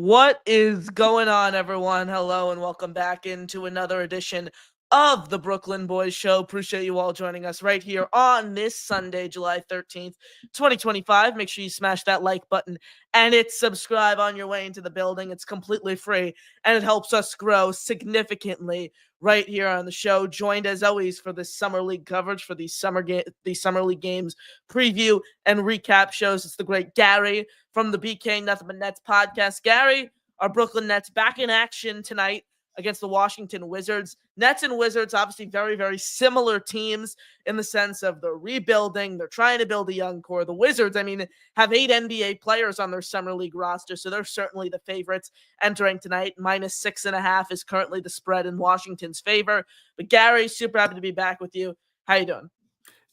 What is going on, everyone? Hello, and welcome back into another edition of the Brooklyn Boys Show. Appreciate you all joining us right here on this Sunday, July 13th, 2025. Make sure you smash that like button and hit subscribe on your way into the building. It's completely free, and it helps us grow significantly right here on the show. Joined, as always, for this Summer League coverage for these Summer League games preview and recap shows. It's the great Gary from the BK Nothin But Nets podcast. Gary, our Brooklyn Nets back in action tonight against the Washington Wizards. Nets and Wizards, obviously very, very similar teams in the sense of they're rebuilding. They're trying to build a young core. The Wizards, have 8 NBA players on their Summer League roster, so they're certainly the favorites entering tonight. -6.5 is currently the spread in Washington's favor. But Gary, super happy to be back with you. How you doing?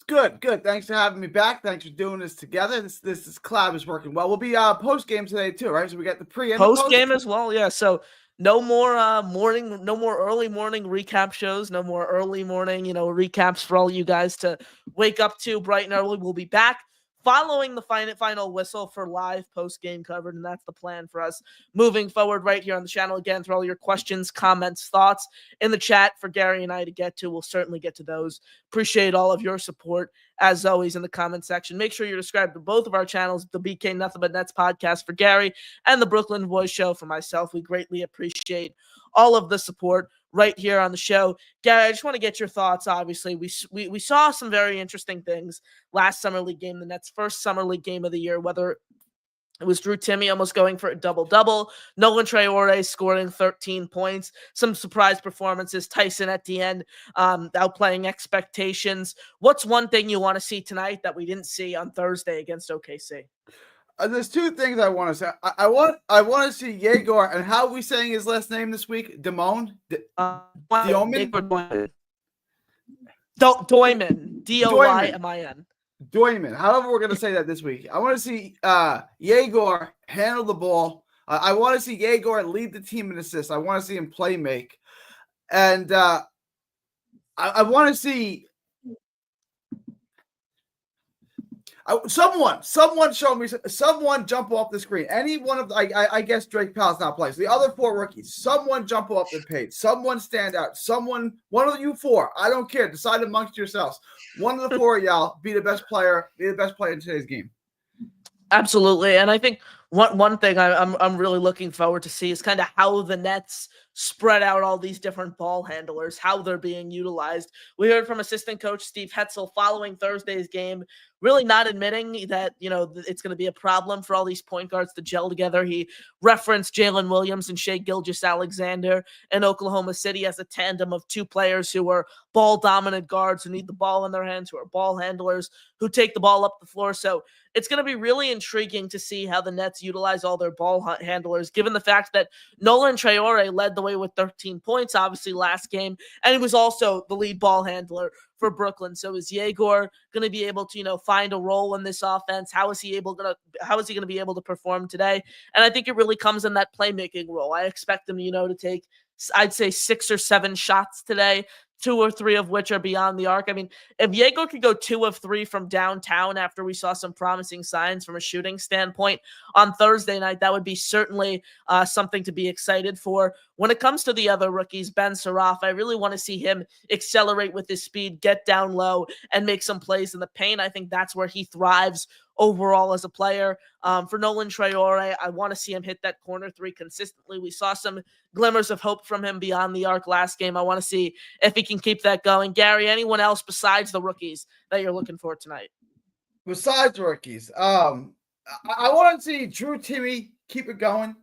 Good. Thanks for having me back. Thanks for doing this together. This collab is working well. We'll be post game today too, right? So we got the pre and post game as well. Yeah. So no more early morning recap shows. No more early morning, recaps for all you guys to wake up to bright and early. We'll be back following the final whistle for live post-game coverage, and that's the plan for us moving forward right here on the channel. Again, throw all your questions, comments, thoughts in the chat for Gary and I to get to. We'll certainly get to those. Appreciate all of your support, as always, in the comment section. Make sure you're subscribed to both of our channels, the BK Nothin But Nets podcast for Gary and the Brooklyn Boys Show for myself. We greatly appreciate all of the support right here on the show. Gary, I just want to get your thoughts. Obviously, we saw some very interesting things last Summer League game, the Nets' first Summer League game of the year, whether it was Timme almost going for a double-double, Nolan Traore scoring 13 points, some surprise performances, Tyson at the end outplaying expectations. What's one thing you want to see tonight that we didn't see on Thursday against OKC? There's two things I want to say. I want to see Yegor, and how are we saying his last name this week? Doyman? Doyman. Doyman. Doyman. However we're going to say that this week. I want to see Yegor handle the ball. I want to see Yegor lead the team in assists. I want to see him play make. And I want to see someone show me, someone jump off the screen. Any one of, I guess Drake Powell's not playing. So the other 4 rookies, someone jump off the page. Someone stand out. One of you 4, I don't care. Decide amongst yourselves. One of the 4 of y'all be the best player in today's game. Absolutely. And I think one thing I'm really looking forward to see is kind of how the Nets spread out all these different ball handlers, how they're being utilized. We heard from assistant coach Steve Hetzel following Thursday's game, really not admitting that, it's going to be a problem for all these point guards to gel together. He referenced Jalen Williams and Shai Gilgeous-Alexander in Oklahoma City as a tandem of 2 players who are ball-dominant guards who need the ball in their hands, who are ball handlers, who take the ball up the floor. So it's going to be really intriguing to see how the Nets utilize all their ball handlers, given the fact that Nolan Traore led the way with 13 points, obviously, last game, and he was also the lead ball handler for Brooklyn. So is Yegor going to be able to, find a role in this offense? How is he going to be able to perform today? And I think it really comes in that playmaking role. I expect him, to take, I'd say, 6 or 7 shots today, 2 or 3 of which are beyond the arc. If Yegor could go 2 of 3 from downtown after we saw some promising signs from a shooting standpoint on Thursday night, that would be certainly something to be excited for. When it comes to the other rookies, Ben Saraf, I really want to see him accelerate with his speed, get down low, and make some plays in the paint. I think that's where he thrives overall as a player. For Nolan Traore, I want to see him hit that corner 3 consistently. We saw some glimmers of hope from him beyond the arc last game. I want to see if he can keep that going. Gary, anyone else besides the rookies that you're looking for tonight? Besides rookies, I want to see Drew Timme keep it going.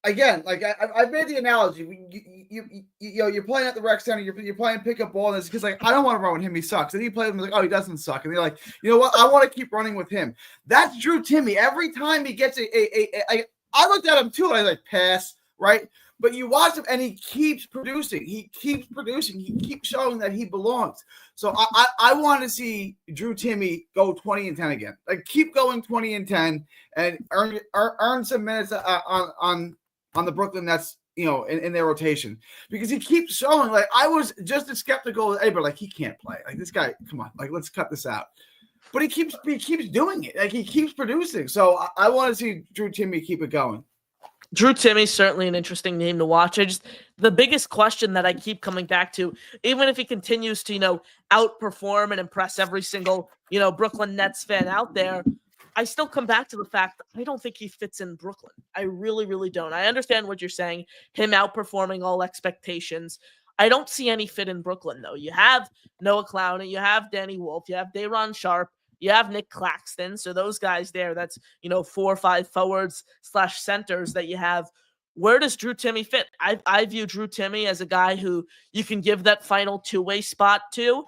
Again, like I made the analogy, you're playing at the rec center, you're playing pickup ball, and it's because, like, I don't want to run with him, he sucks. And he plays him, like, oh, he doesn't suck. And they're like, you know what, I want to keep running with him. That's Drew Timme. Every time he gets I looked at him too, and I was like, pass, right? But you watch him, and he keeps producing. He keeps showing that he belongs. So I want to see Drew Timme go 20 and 10 again. Like, keep going 20 and 10 and earn some minutes on the Brooklyn Nets, in their rotation, because he keeps showing. Like, I was just as skeptical as anybody. Like, he can't play. Like, this guy, come on, like, let's cut this out. But he keeps doing it. Like, he keeps producing. So I want to see Drew Timme keep it going. Drew Timme is certainly an interesting name to watch. The biggest question that I keep coming back to, even if he continues to, outperform and impress every single, Brooklyn Nets fan out there, I still come back to the fact that I don't think he fits in Brooklyn. I really, really don't. I understand what you're saying, him outperforming all expectations. I don't see any fit in Brooklyn, though. You have Noah Clowney, you have Danny Wolf, you have Day'Ron Sharpe, you have Nick Claxton. So those guys there, that's, 4 or 5 forwards / centers that you have. Where does Drew Timme fit? I view Drew Timme as a guy who you can give that final two-way spot to.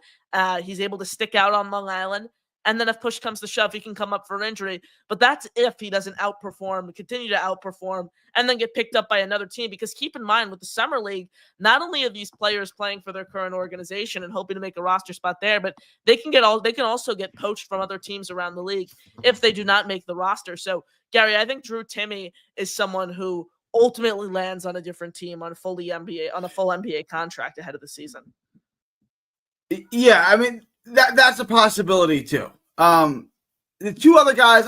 He's able to stick out on Long Island. And then if push comes to shove, he can come up for injury. But that's if he doesn't continue to outperform, and then get picked up by another team. Because keep in mind, with the Summer League, not only are these players playing for their current organization and hoping to make a roster spot there, but they can also get poached from other teams around the league if they do not make the roster. So, Gary, I think Drew Timme is someone who ultimately lands on a different team on a full NBA contract ahead of the season. Yeah, I mean, that's a possibility too. The two other guys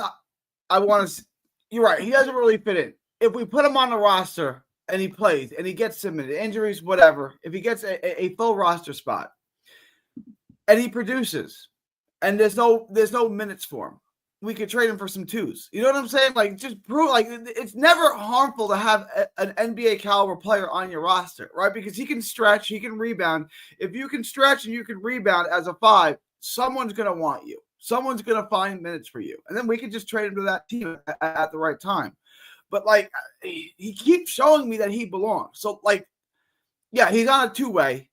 I want to. You're right. He doesn't really fit in. If we put him on the roster and he plays and he gets submitted, injuries, whatever. If he gets a full roster spot and he produces, and there's no minutes for him, we could trade him for some twos. You know what I'm saying? Like, just prove, like, it's never harmful to have an NBA caliber player on your roster, right? Because he can stretch, he can rebound. If you can stretch and you can rebound as a 5, someone's going to want you. Someone's going to find minutes for you. And then we can just trade him to that team at the right time. But, like, he keeps showing me that he belongs. So, like, yeah, he's on a two-way.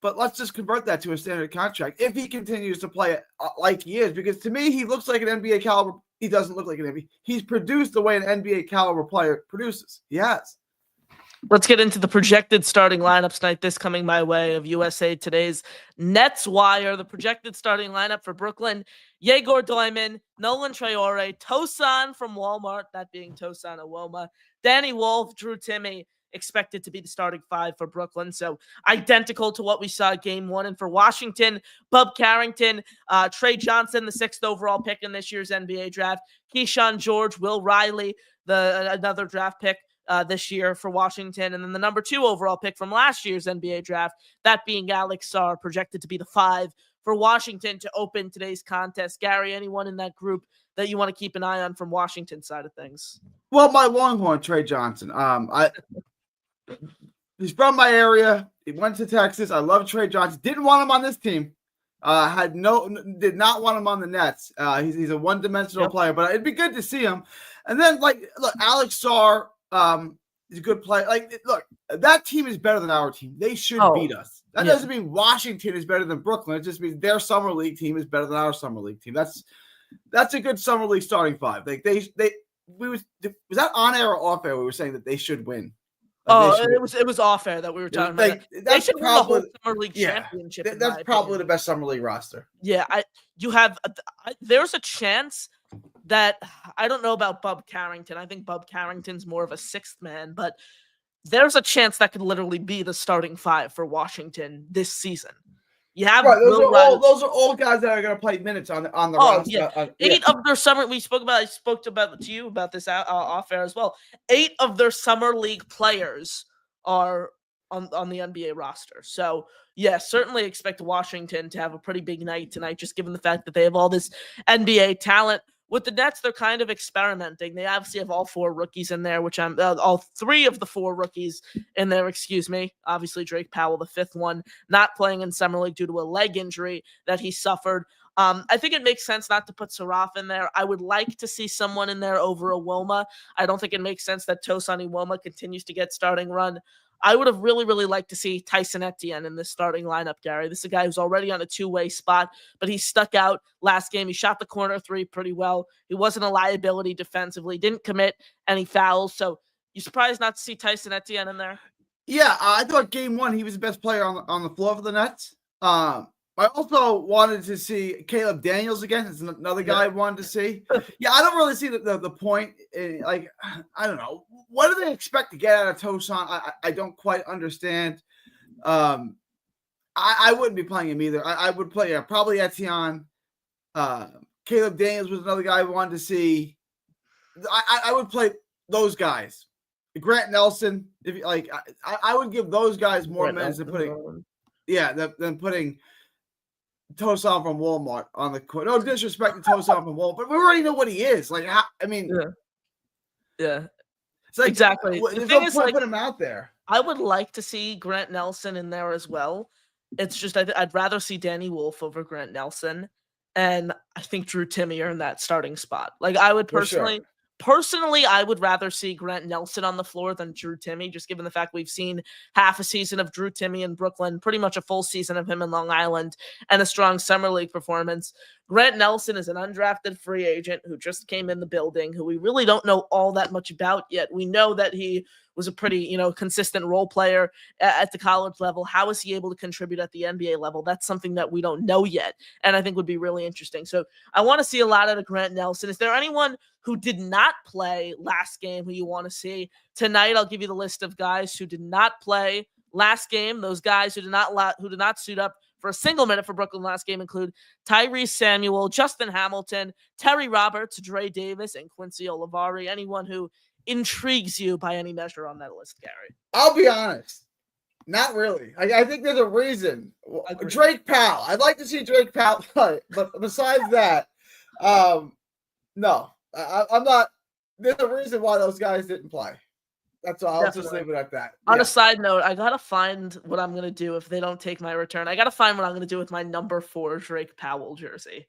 But let's just convert that to a standard contract if he continues to play it like he is. Because to me, he looks like an NBA caliber. He doesn't look like an NBA. He's produced the way an NBA caliber player produces. He has. Let's get into the projected starting lineups tonight. This coming my way of USA Today's Nets Wire. The projected starting lineup for Brooklyn: Yegor Doyman, Nolan Traore, Tosan from Walmart, that being Tosan Awoma, Danny Wolf, Drew Timme, expected to be the starting 5 for Brooklyn. So identical to what we saw Game 1. And for Washington, Bub Carrington, Trey Johnson, the 6th overall pick in this year's NBA draft, Keyshawn George, Will Riley, another draft pick this year for Washington, and then the number 2 overall pick from last year's NBA draft, that being Alex Sarr, projected to be the 5 for Washington to open today's contest. Gary, anyone in that group that you want to keep an eye on from Washington side of things? Well, my Longhorn, Trey Johnson. He's from my area. He went to Texas. I love Trey Johnson. Didn't want him on this team. Did not want him on the Nets. He's a one-dimensional player, but it'd be good to see him. And then, like, look, Alex Sarr is a good player. Like, look, that team is better than our team. They should beat us. That doesn't mean Washington is better than Brooklyn. It just means their summer league team is better than our summer league team. That's a good summer league starting 5. Like, was that on air or off air? We were saying that they should win. It was off air that we were talking about. They should win the whole summer league championship. That's probably the best summer league roster. Yeah, there's a chance that I don't know about Bub Carrington. I think Bub Carrington's more of a 6th man, but there's a chance that could literally be the starting 5 for Washington this season. You have those are all guys that are going to play minutes on the roster. Yeah. 8 of their summer. I spoke to you about this off air as well. 8 of their summer league players are on the NBA roster. So yeah, certainly expect Washington to have a pretty big night tonight, just given the fact that they have all this NBA talent. With the Nets, they're kind of experimenting. They obviously have all 4 rookies in there, all 3 of the 4 rookies in there, excuse me. Obviously, Drake Powell, the 5th one, not playing in Summer League due to a leg injury that he suffered. I think it makes sense not to put Saraf in there. I would like to see someone in there over Awoma. I don't think it makes sense that Tosan Awoma continues to get starting run. I would have really, really liked to see Tyson Etienne in this starting lineup, Gary. This is a guy who's already on a 2-way spot, but he stuck out last game. He shot the corner 3 pretty well. He wasn't a liability defensively, didn't commit any fouls. So you surprised not to see Tyson Etienne in there? Yeah, I thought Game 1, he was the best player on the floor for the Nets. I also wanted to see Caleb Daniels again. It's another guy I wanted to see. Yeah, I don't really see the point. Like, I don't know. What do they expect to get out of Tosan? I don't quite understand. I wouldn't be playing him either. I would play probably Etienne. Caleb Daniels was another guy I wanted to see. I would play those guys Grant Nelson, if you like, I would give those guys more Grant minutes than Nelson. than putting Tosan from Walmart on the court. No disrespect to Tosan from Walmart, but we already know what he is. Like, I mean, yeah, it's like exactly. The there's thing no is, point like, putting him out there. I would like to see Grant Nelson in there as well. It's just I'd rather see Danny Wolf over Grant Nelson, and I think Drew Timme are in that starting spot. Like, I would For sure. personally, I would rather see Grant Nelson on the floor than Drew Timme, just given the fact we've seen half a season of Drew Timme in Brooklyn, pretty much a full season of him in Long Island, and a strong summer league performance. Grant Nelson is an undrafted free agent who just came in the building, who we really don't know all that much about yet. We know that he was a pretty, consistent role player at the college level. How is he able to contribute at the NBA level? That's something that we don't know yet, and I think would be really interesting. So I want to see a lot out of Grant Nelson. Is there anyone who did not play last game who you want to see? Tonight, I'll give you the list of guys who did not play last game. Those guys who did not suit up for a single minute for Brooklyn last game include Tyrese Samuel, Justin Hamilton, Terry Roberts, Dre Davis, and Quincy Olivari. Anyone who intrigues you by any measure on that list, Gary? I'll be honest. Not really. I think there's a reason. Agreed. Drake Powell. I'd like to see Drake Powell play, but besides that, no. I'm not. There's a reason why those guys didn't play. That's all. I'll just leave it at that. On a side note, I gotta find what I'm gonna do if they don't take my return. I gotta find what I'm gonna do with my number 4 Drake Powell jersey.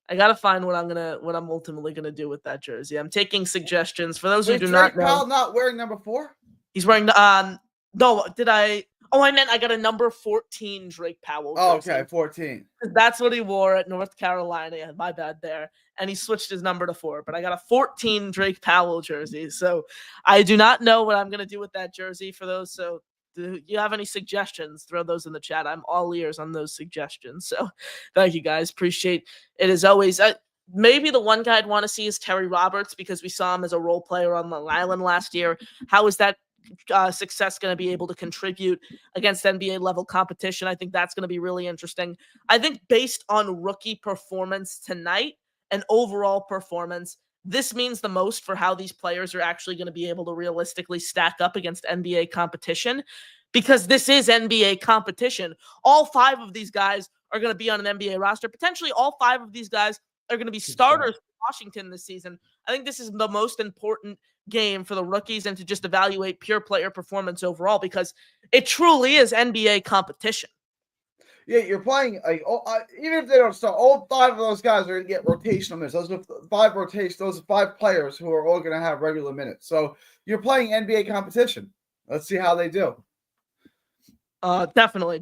I gotta find what I'm ultimately gonna do with that jersey. I'm taking suggestions for those who do not know. Drake Powell not wearing number 4? He's wearing the no. Did I? Oh, I meant I got a number 14 Drake Powell jersey. Oh, okay, 14. That's what he wore at North Carolina. My bad there. And he switched his number to 4. But I got a 14 Drake Powell jersey. So I do not know what I'm going to do with that jersey for those. So do you have any suggestions? Throw those in the chat. I'm all ears on those suggestions. So thank you, guys. Appreciate it as always. Maybe the one guy I'd want to see is Terry Roberts because we saw him as a role player on Long Island last year. How is that success going to be able to contribute against NBA level competition? I think that's going to be really interesting. I think based on rookie performance tonight and overall performance, this means the most for how these players are actually going to be able to realistically stack up against NBA competition, because this is NBA competition. All 5 of these guys are going to be on an NBA roster. Potentially all 5 of these guys are going to be starters for Washington this season. I think this is the most important game for the rookies and to just evaluate pure player performance overall, because it truly is NBA competition. Yeah, you're playing even if they don't start, all 5 of those guys are going to get rotational minutes. Those are 5 players who are all going to have regular minutes. So you're playing NBA competition. Let's see how they do. Definitely.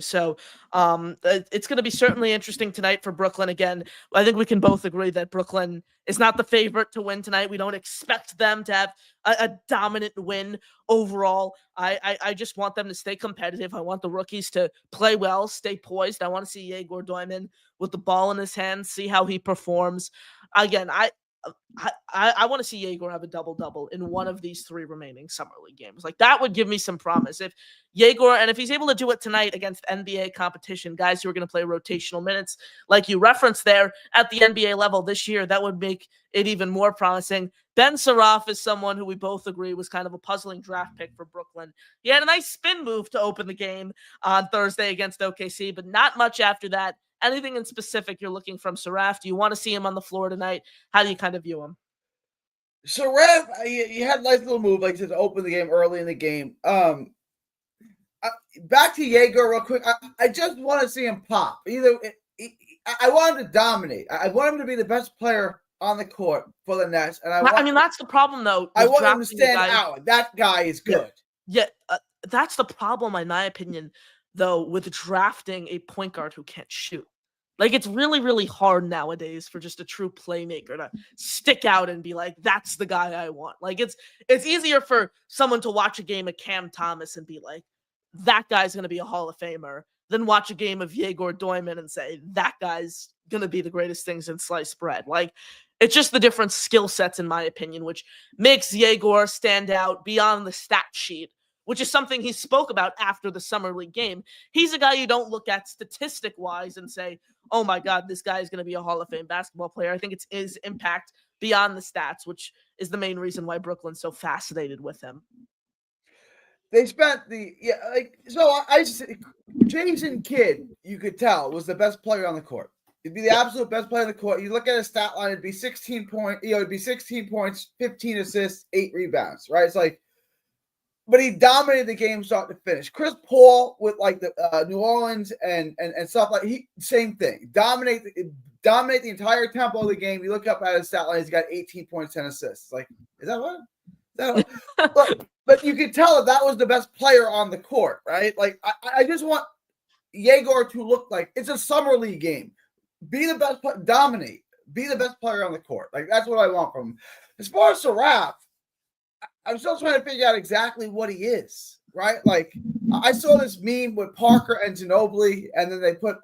So it's going to be certainly interesting tonight for Brooklyn. Again, I think we can both agree that Brooklyn is not the favorite to win tonight. We don't expect them to have a dominant win overall. I just want them to stay competitive. I want the rookies to play well, stay poised. I want to see Yegor Doyman with the ball in his hands, see how he performs. Again, I want to see Yegor have a double-double in one of these 3 remaining summer league games. Like, that would give me some promise. If Yegor, and if he's able to do it tonight against NBA competition, guys who are going to play rotational minutes, like you referenced there at the NBA level this year, that would make it even more promising. Ben Saraf is someone who we both agree was kind of a puzzling draft pick for Brooklyn. He had a nice spin move to open the game on Thursday against OKC, but not much after that. Anything in specific you're looking from Saraf? Do you want to see him on the floor tonight? How do you kind of view him? Saraf, he had a nice little move, like to open the game early in the game. Back to Yegor real quick. I just want to see him pop. I want him to dominate. I want him to be the best player on the court for the Nets. And I mean, that's the problem, though. I want him to stand out. That guy is good. Yeah, that's the problem, in my opinion, though, with drafting a point guard who can't shoot. Like, it's really, really hard nowadays for just a true playmaker to stick out and be like, that's the guy I want. Like, it's easier for someone to watch a game of Cam Thomas and be like, that guy's going to be a Hall of Famer, than watch a game of Yegor Doyman and say, that guy's going to be the greatest thing since sliced bread. Like, it's just the different skill sets, in my opinion, which makes Yegor stand out beyond the stat sheet, which is something he spoke about after the Summer League game. He's a guy you don't look at statistic-wise and say, oh my God, this guy is going to be a Hall of Fame basketball player. I think it's his impact beyond the stats, which is the main reason why Brooklyn's so fascinated with him. They spent Jason Kidd, you could tell, was the best player on the court. He'd be the absolute best player on the court. You look at his stat line, it'd be 16 points, 15 assists, 8 rebounds, right? It's like, but he dominated the game start to finish. Chris Paul with like the New Orleans and stuff like same thing. Dominate the entire tempo of the game. You look up at his stat line, he's got 18 points, 10 assists. Like, is that what? But you could tell that was the best player on the court, right? Like, I just want Yegor to look like it's a summer league game. Be the best, dominate. Be the best player on the court. Like, that's what I want from him. As far as Saraf, I'm still trying to figure out exactly what he is, right? Like, I saw this meme with Parker and Ginobili, and then they put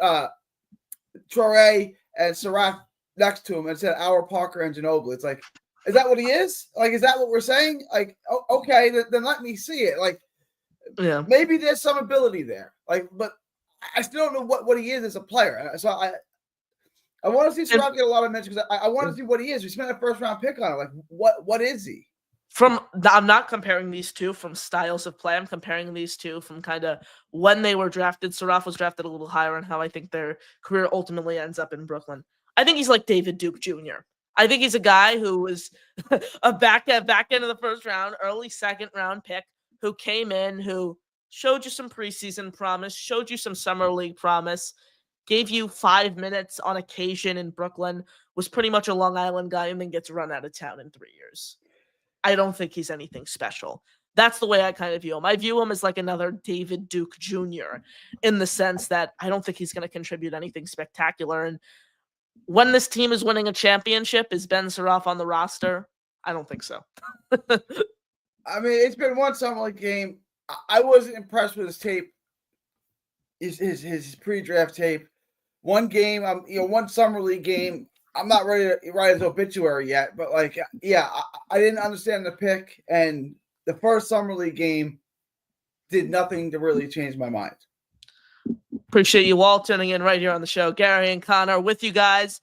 Traore and Saraf next to him and said, "Our Parker and Ginobili." It's like, is that what he is? Like, is that what we're saying? Like, okay, then let me see it. Like, yeah, maybe there's some ability there. Like, but I still don't know what he is as a player. So I want to see Saraf get a lot of mention because I want to see what he is. We spent a first-round pick on it. Like, what is he? I'm not comparing these two from styles of play. I'm comparing these two from kind of when they were drafted. Saraf was drafted a little higher, and how I think their career ultimately ends up in Brooklyn. I think he's like David Duke Jr. I think he's a guy who was a back end of the first round, early second round pick who came in, who showed you some preseason promise, showed you some summer league promise, gave you 5 minutes on occasion in Brooklyn, was pretty much a Long Island guy, and then gets run out of town in 3 years. I don't think he's anything special. That's the way I kind of view him. I view him as like another David Duke Jr. in the sense that I don't think he's going to contribute anything spectacular. And when this team is winning a championship, is Ben Saraf on the roster? I don't think so. I mean, it's been one summer league game. I wasn't impressed with his tape, his pre-draft tape. One game, one summer league game. I'm not ready to write his obituary yet, but like, yeah, I didn't understand the pick, and the first summer league game did nothing to really change my mind. Appreciate you all tuning in right here on the show. Gary and Connor with you guys,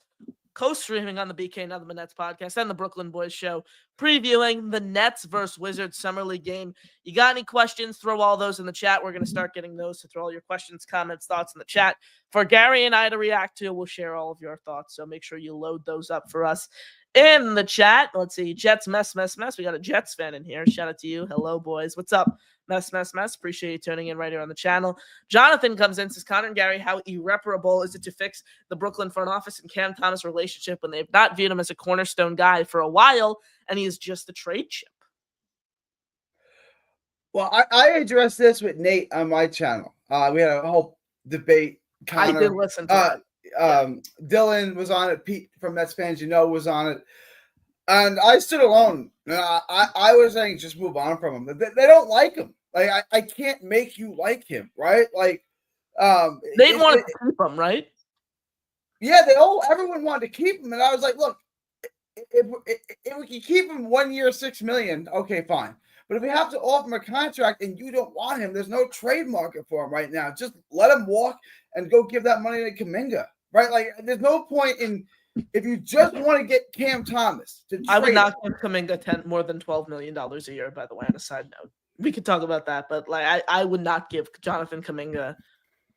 co-streaming on the BK Nothin But Nets podcast and the Brooklyn Boys show, previewing the Nets versus Wizards summer league game. You got any questions? Throw all those in the chat. We're going to start getting those, so throw all your questions, comments, thoughts in the chat for Gary and I to react to. We'll share all of your thoughts, so make sure you load those up for us in the chat. Let's see. Jets mess. We got a Jets fan in here. Shout out to you. Hello, boys. What's up? Mess. Appreciate you tuning in right here on the channel. Jonathan comes in, says, Connor and Gary, how irreparable is it to fix the Brooklyn front office and Cam Thomas relationship when they've not viewed him as a cornerstone guy for a while, and he is just a trade chip? Well, I addressed this with Nate on my channel. We had a whole debate. Connor, I did listen to it. Dylan was on it. Pete from Mets Fans, was on it. And I stood alone. I was saying just move on from him. They don't like him. Like, I can't make you like him, right? Like, they'd want to keep him, right? Yeah, everyone wanted to keep him, and I was like, look, if we can keep him 1 year, $6 million, okay, fine. But if we have to offer him a contract and you don't want him, there's no trade market for him right now. Just let him walk and go give that money to Kuminga, right? Like, there's no point in. If you just want to get Cam Thomas, I would not give Kuminga more than $12 million a year, by the way, on a side note. We could talk about that, but like I would not give Jonathan Kuminga.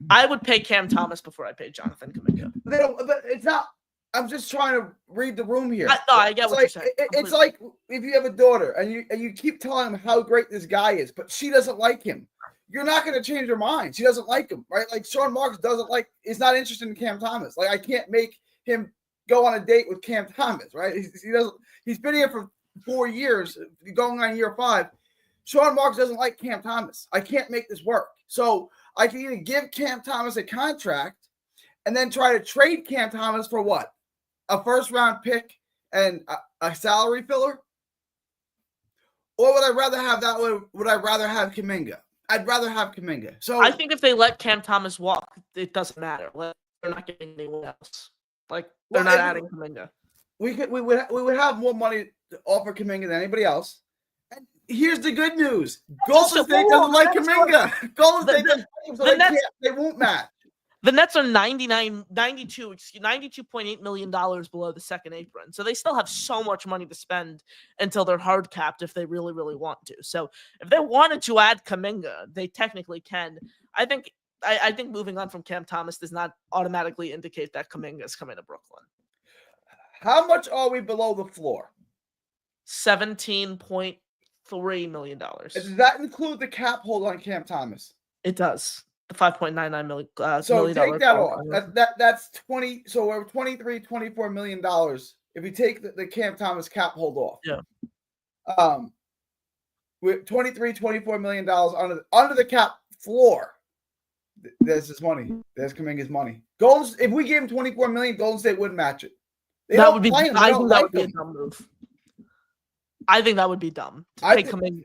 I would pay Cam Thomas before I pay Jonathan Kuminga. But it's not. I'm just trying to read the room here. I get what you're saying. It's like if you have a daughter and you keep telling them how great this guy is, but she doesn't like him. You're not going to change her mind. She doesn't like him, right? Like Sean Marks is not interested in Cam Thomas. Like, I can't make him go on a date with Cam Thomas, right? He's been here for 4 years, going on year 5. Sean Marks doesn't like Cam Thomas. I can't make this work. So I can either give Cam Thomas a contract and then try to trade Cam Thomas for what? A first-round pick and a salary filler? Or would I rather have that? Would I rather have Kuminga? I'd rather have Kuminga. So I think if they let Cam Thomas walk, it doesn't matter. They're not getting anyone else. Like, they're not adding Kuminga. We would have more money to offer Kuminga than anybody else. And here's the good news: Golden State doesn't like Kuminga. Golden State doesn't like him, so they won't match. The Nets are $92.8 million below the second apron. So they still have so much money to spend until they're hard capped if they really, really want to. So if they wanted to add Kuminga, they technically can. I think moving on from Cam Thomas does not automatically indicate that Kuminga is coming to Brooklyn. How much are we below the floor? $17.3 million. Does that include the cap hold on Cam Thomas? It does. The $5.99 million. So take that off. That's 20. So we're $24 million if we take the Cam Thomas cap hold off. Yeah. With $24 million under the cap floor. There's his money. There's Kuminga's money. If we gave him $24 million, Golden State wouldn't match it. That would be. I think that would be a dumb move. I think that would be dumb. Kuminga.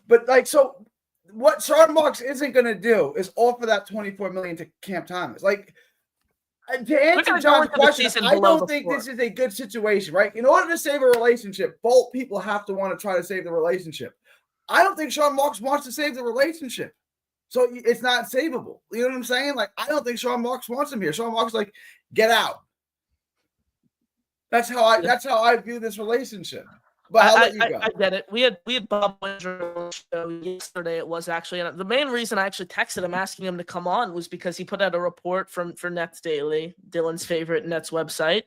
But so what Sean Marks isn't going to do is offer that $24 million to Cam Thomas. Like, to answer John's question, I don't think this is a good situation, right? In order to save a relationship, both people have to want to try to save the relationship. I don't think Sean Marks wants to save the relationship. So it's not savable. You know what I'm saying? Like, I don't think Sean Marks wants him here. Sean Marks is like, get out. That's how I view this relationship. But I'll let you go. I get it. We had Bob Winger on the show yesterday. It was actually, and the main reason I actually texted him asking him to come on was because he put out a report for Nets Daily, Dylan's favorite Nets website,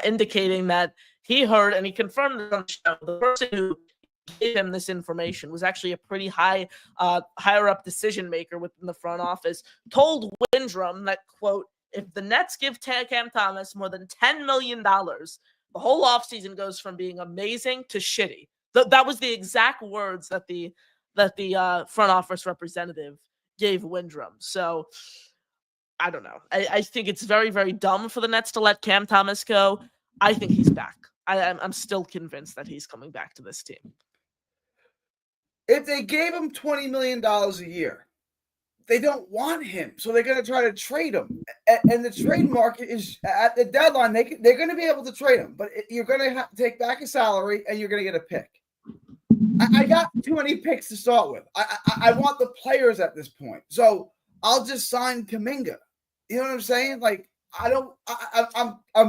indicating that he heard, and he confirmed it on the show, the person who gave him this information was actually a pretty higher up decision maker within the front office, told Windrum that, quote, if the Nets give Cam Thomas more than $10 million, the whole offseason goes from being amazing to shitty. That was the exact words that the front office representative gave Windrum. So I don't know. I think it's very, very dumb for the Nets to let Cam Thomas go. I think he's back. I'm still convinced that he's coming back to this team. If they gave him $20 million a year, they don't want him, so they're going to try to trade him. And the trade market is at the deadline. They're going to be able to trade him, but you're going to have to take back a salary, and you're going to get a pick. I got too many picks to start with. I want the players at this point, so I'll just sign Kuminga. You know what I'm saying? Like, I'm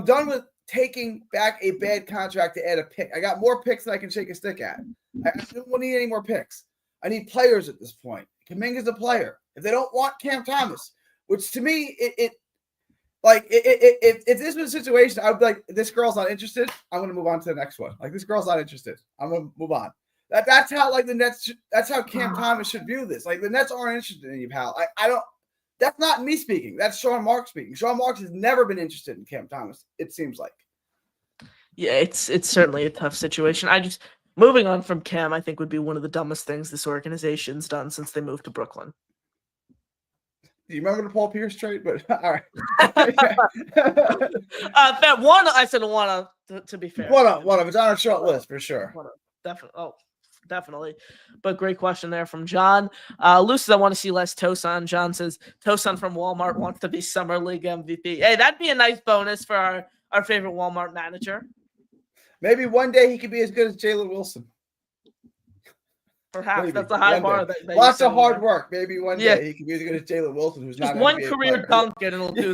done with taking back a bad contract to add a pick. I got more picks than I can shake a stick at. I don't need any more picks. I need players at this point. Kuminga's a player. If they don't want Cam Thomas, which to me, if this was a situation, I would be like, this girl's not interested, I'm going to move on to the next one. Like, this girl's not interested, I'm going to move on. That's how, like, the Nets, that's how Cam Thomas should view this. Like, the Nets aren't interested in you, pal. That's not me speaking. That's Sean Marks speaking. Sean Marks has never been interested in Cam Thomas, it seems like. Yeah, it's certainly a tough situation. Moving on from Cam, I think, would be one of the dumbest things this organization's done since they moved to Brooklyn. Do you remember the Paul Pierce trade? But all right. One, I said one to be fair. One of it's on our short list for sure. Definitely. But great question there from John. Luce says, I want to see less Tosan. John says, Tosan from Walmart wants to be Summer League MVP. Hey, that'd be a nice bonus for our favorite Walmart manager. Maybe one day he could be as good as Jalen Wilson. Perhaps. Maybe. That's a high bar. Lots of hard work. Maybe one day he can be as good as Jalen Wilson, who's just not one career dunk, and it'll do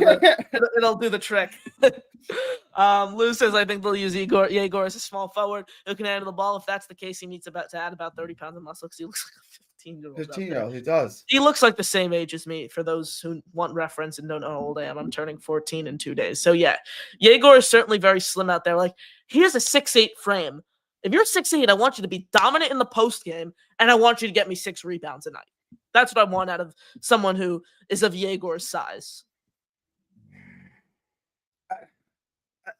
the trick. Lou says, I think they'll use Yegor as a small forward who can handle the ball. If that's the case, he needs to add about 30 pounds of muscle because he looks like a 15-year-old. 15-year-old, he does. He looks like the same age as me, for those who want reference and don't know how old I am. I'm turning 14 in 2 days. So, yeah, Yegor is certainly very slim out there. Like, he has a 6'8" frame. If you're 6'8", I want you to be dominant in the post game, and I want you to get me 6 rebounds a night. That's what I want out of someone who is of Yegor's size.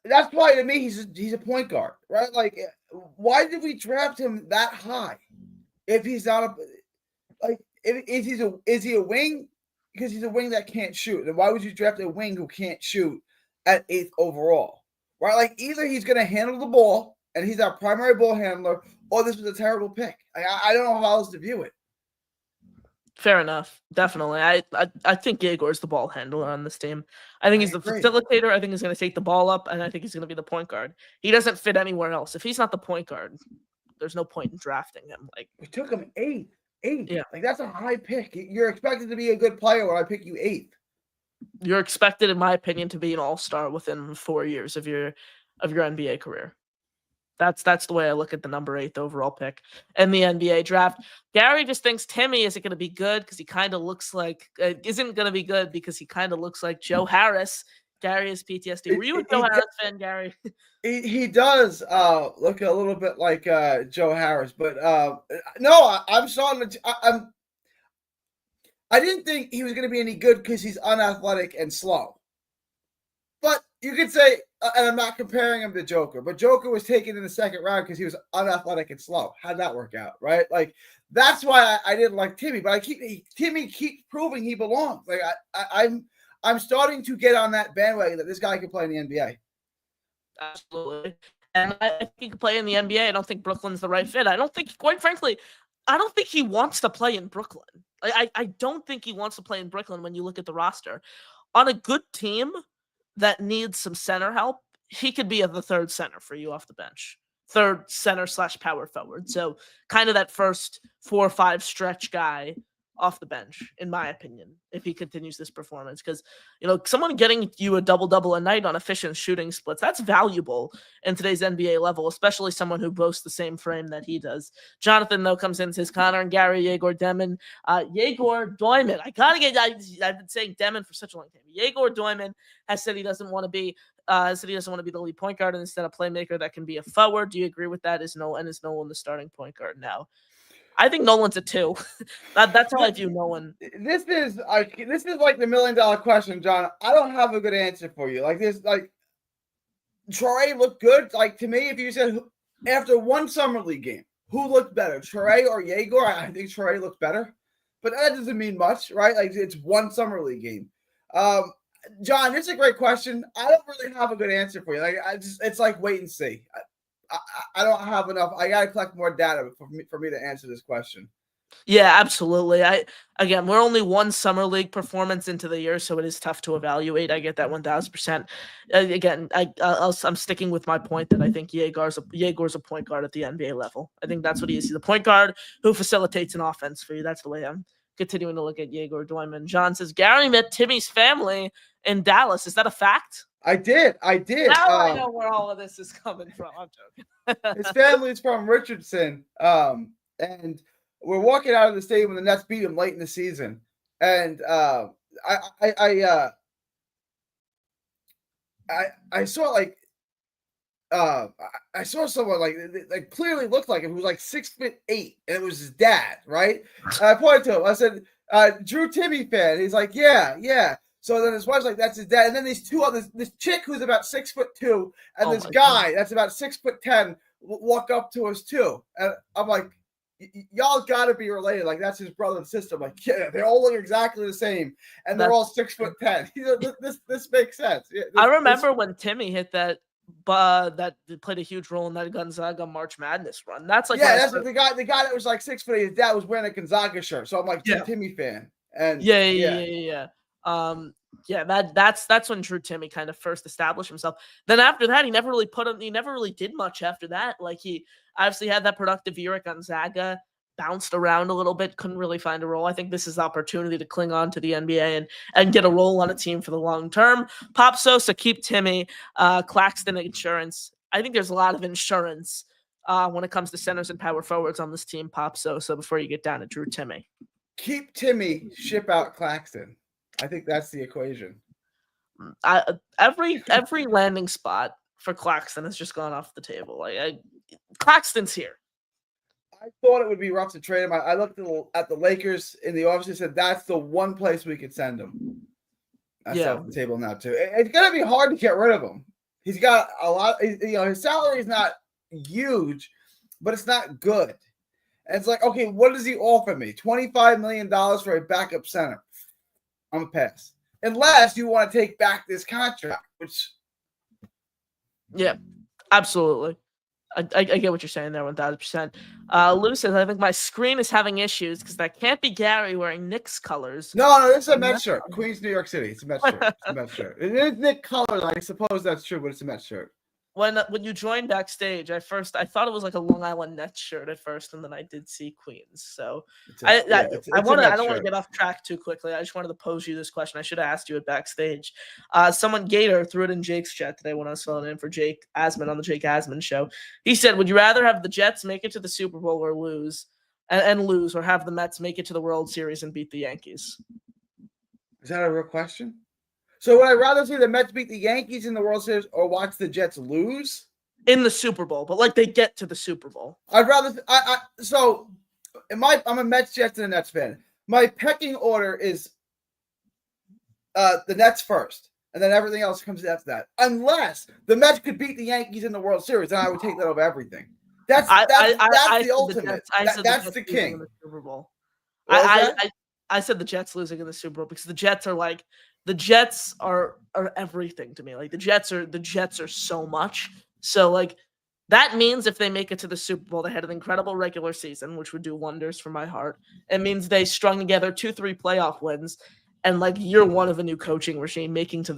That's why, to me, he's a point guard, right? Like, why did we draft him that high? If he's not is he a wing? Because he's a wing that can't shoot. Then why would you draft a wing who can't shoot at 8th overall? Right? Like, either he's going to handle the ball, and he's our primary ball handler, or this was a terrible pick. I don't know how else to view it. Fair enough. Definitely. I think Yegor's the ball handler on this team. I think he's the facilitator. I think he's going to take the ball up, and I think he's going to be the point guard. He doesn't fit anywhere else. If he's not the point guard, there's no point in drafting him. Like, we took him 8th. Yeah. Like, that's a high pick. You're expected to be a good player when I pick you 8th. You're expected, in my opinion, to be an all-star within 4 years of your NBA career. That's the way I look at the number 8 overall pick in the NBA draft. Gary just thinks Timme isn't going to be good because he kind of looks like isn't going to be good because he kind of looks like Joe Harris. Gary has PTSD. Were you a Joe Harris fan, Gary? He does look a little bit like Joe Harris, but no, I'm starting to. I didn't think he was going to be any good because he's unathletic and slow. But you could say, and I'm not comparing him to Joker, but Joker was taken in the second round because he was unathletic and slow. How'd that work out, right? Like that's why I didn't like Timme. But Timme keeps proving he belongs. Like I'm starting to get on that bandwagon that this guy can play in the NBA. Absolutely. And I think he can play in the NBA. I don't think Brooklyn's the right fit. I don't think, quite frankly, I don't think he wants to play in Brooklyn. I don't think he wants to play in Brooklyn when you look at the roster. On a good team that needs some center help, he could be the third center for you off the bench. Third center / power forward. So kind of that first 4 or 5 stretch guy off the bench, in my opinion, if he continues this performance. Because, someone getting you a double-double a night on efficient shooting splits, that's valuable in today's NBA level, especially someone who boasts the same frame that he does. Jonathan, though, comes in and says, Connor and Gary, Yegor Demon. Yegor Doyman. I've been saying Demon for such a long time. Yegor Doyman has said he doesn't want to be the lead point guard and instead a playmaker that can be a forward. Do you agree with that? Is Nolan the starting point guard now? I think Nolan's a 2. That's how I view Nolan. This is like the $1 million question, John. I don't have a good answer for you. Like this, like Traore looked good. Like to me, if you said after one summer league game, who looked better, Traore or Yegor? I think Traore looked better, but that doesn't mean much, right? Like it's one summer league game. John, it's a great question. I don't really have a good answer for you. Like it's like wait and see. I don't have enough. I got to collect more data for me to answer this question. Yeah, absolutely. We're only one summer league performance into the year, so it is tough to evaluate. I get that 1,000%. Again, I'm sticking with my point that I think Yegor's a point guard at the NBA level. I think that's what he is. He's a point guard who facilitates an offense for you. That's the way I'm continuing to look at Yegor Doyman. John says, Gary met Timme's family in Dallas. Is that a fact? I did. Now I know where all of this is coming from. I'm joking. His family's from Richardson. And we're walking out of the stadium when the Nets beat him late in the season. And I saw I saw someone like clearly looked like him who was like 6'8", and it was his dad, right? And I pointed to him. I said, Drew Timme fan. He's like, yeah. So then his wife's like, that's his dad. And then these two others, this chick who's about 6'2", and this guy that's about 6'10", walk up to us too. And I'm like, y'all got to be related. Like that's his brother and sister. I'm like, yeah, they all look exactly the same, and they're all 6'10". This makes sense. Yeah, I remember when Timme hit that. That played a huge role in that Gonzaga March Madness run. That's like that's the guy that was like 6'8". His dad was wearing a Gonzaga shirt, so I'm like, Timme fan. And yeah. That's when Drew Timme kind of first established himself. Then after that, he never really did much after that. Like he obviously had that productive year at Gonzaga, bounced around a little bit, couldn't really find a role. I think this is the opportunity to cling on to the NBA and get a role on a team for the long term. Pop Sosa, keep Timme, Claxton insurance. I think there's a lot of insurance when it comes to centers and power forwards on this team, Pop Sosa, before you get down to Drew Timme. Keep Timme, ship out Claxton. I think that's the equation. Every landing spot for Claxton has just gone off the table. Claxton's here. I thought it would be rough to trade him. I looked at the Lakers in the office and said that's the one place we could send him. That's off the table now too. It's gonna be hard to get rid of him. He's got a lot. His salary is not huge, but it's not good. And it's like, okay, what does he offer me? $25 million for a backup center. I'm a pass. Unless you want to take back this contract, which. Yeah, absolutely. I get what you're saying there, 1,000%. Lou says, I think my screen is having issues because that can't be Gary wearing Knicks colors. No, this is a Mets shirt. Queens, New York City. It's a Mets shirt. It is Knicks colors. I suppose that's true, but it's a Mets shirt. when you joined backstage, I thought it was like a Long Island Nets shirt at first, and then I did see Queens. So It's a I Nets don't want to shirt. get off track too quickly. I just wanted to pose you this question. I should have asked you it backstage. Someone Gator threw it in Jake's chat today when I was filling in for Jake Asman on the Jake Asman show. He said, "Would you rather have the Jets make it to the Super Bowl or lose, and lose, or have the Mets make it to the World Series and beat the Yankees?" Is that a real question? So would I rather see the Mets beat the Yankees in the World Series or watch the Jets lose in the Super Bowl? But like they get to the Super Bowl. I'd rather. I'm a Mets, Jets, and a Nets fan. My pecking order is the Nets first, and then everything else comes after that. Unless the Mets could beat the Yankees in the World Series, then I would take that over everything. That's the ultimate. That's the king. In the Super Bowl. I said the Jets losing in the Super Bowl because the Jets are everything to me. Like the Jets are so much. So like that means if they make it to the Super Bowl, they had an incredible regular season, which would do wonders for my heart. It means they strung together 2-3 playoff wins, and like year one of a new coaching regime, making it to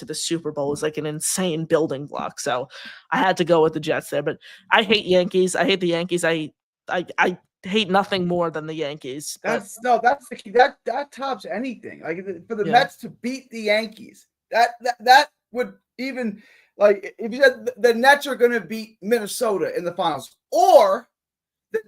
the Super Bowl is like an insane building block. So I had to go with the Jets there. But I hate Yankees. I hate the Yankees. I hate nothing more than the Yankees. That's the key. That tops anything. Like for the Mets to beat the Yankees, that would even like if you said the Nets are going to beat Minnesota in the finals, or the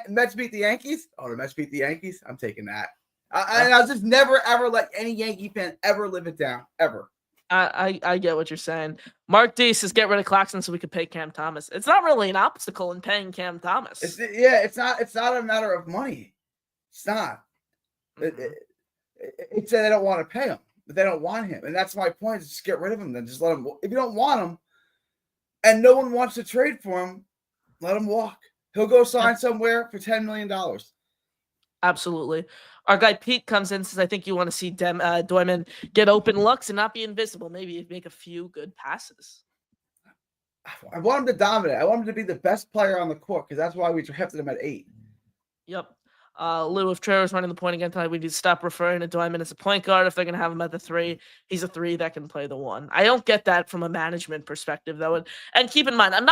Mets beat the Yankees. Oh, the Mets beat the Yankees. I'm taking that. I'll just never ever let any Yankee fan ever live it down ever. I get what you're saying. Mark D says get rid of Claxton so we could pay Cam Thomas. It's not really an obstacle in paying Cam Thomas. It's not a matter of money. It's not. Mm-hmm. It's that they don't want to pay him, but they don't want him, and that's my point. Is just get rid of him. Then just let him. If you don't want him, and no one wants to trade for him, let him walk. He'll go sign somewhere for $10 million. Absolutely. Our guy Pete comes in and says, I think you want to see Doyman get open looks and not be invisible. Maybe make a few good passes. I want him to dominate. I want him to be the best player on the court because that's why we drafted him at 8. Yep. Lou, if Traore's running the point again tonight, we need to stop referring to Doyman as a point guard. If they're going to have him at the 3, he's a 3 that can play the 1. I don't get that from a management perspective, though. And keep in mind, I'm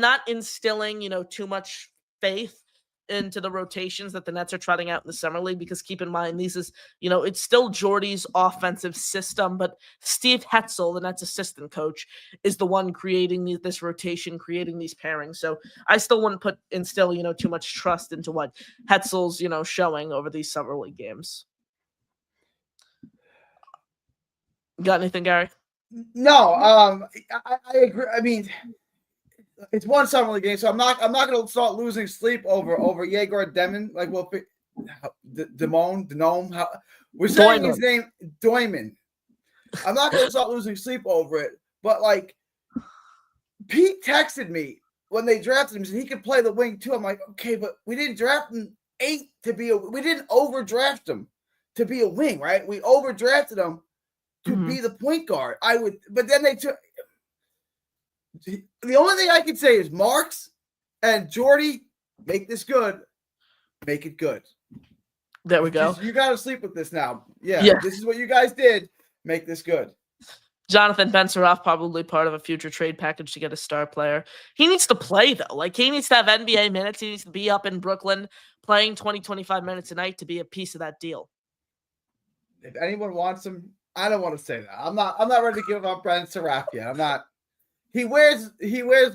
not instilling, too much faith into the rotations that the Nets are trotting out in the summer league, because keep in mind, it's still Jordy's offensive system, but Steve Hetzel, the Nets assistant coach, is the one creating this rotation, creating these pairings. So I still wouldn't instill too much trust into what Hetzel's, showing over these summer league games. Got anything, Gary? No, I agree. I mean, it's one summer league game, so I'm not going to start losing sleep over Yegor Demon. Like, well, Denome. We're saying his name, Doyman. I'm not going to start losing sleep over it. But like, Pete texted me when they drafted him, said he could play the wing too. I'm like, okay, but we didn't draft him 8 to be we didn't overdraft him to be a wing, right? We overdrafted him to be the point guard. But then they took. The only thing I can say is Marks and Jordy, make this good. Make it good. There we go. You got to sleep with this now. Yeah. This is what you guys did. Make this good. Jonathan Benseroff, probably part of a future trade package to get a star player. He needs to play, though. Like, he needs to have NBA minutes. He needs to be up in Brooklyn playing 20-25 minutes a night to be a piece of that deal. If anyone wants him, I don't want to say that. I'm not ready to give up Benseroff yet. I'm not. He wears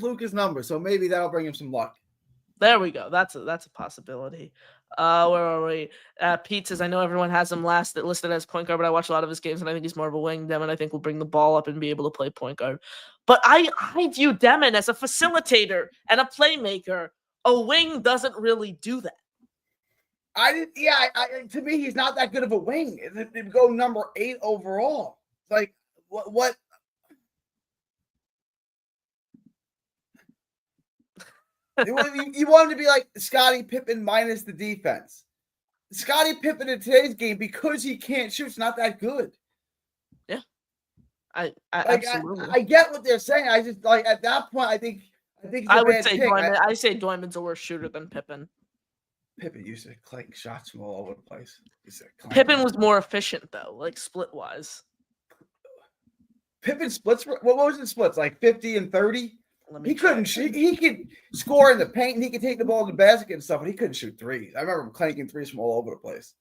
Luka's number, so maybe that'll bring him some luck. There we go. That's a possibility. Where are we? Pete says, I know everyone has him listed as point guard, but I watch a lot of his games, and I think he's more of a wing. Demon, I think, will bring the ball up and be able to play point guard. But I view Demon as a facilitator and a playmaker. A wing doesn't really do that. To me, he's not that good of a wing. They go number 8 overall. Like, what? You want him to be like Scottie Pippen minus the defense. Scottie Pippen in today's game, because he can't shoot, it's not that good. Yeah, absolutely. I get what they're saying. I just like at that point, I think I would say Doyman. I say Doyman's a worse shooter than Pippen. Pippen used to clank shots from all over the place. Pippen was more efficient though, like split wise. Pippen splits. What was the splits? Like 50 and 30? He couldn't shoot. He could score in the paint and he could take the ball to the basket and stuff, but he couldn't shoot threes. I remember him clanking threes from all over the place.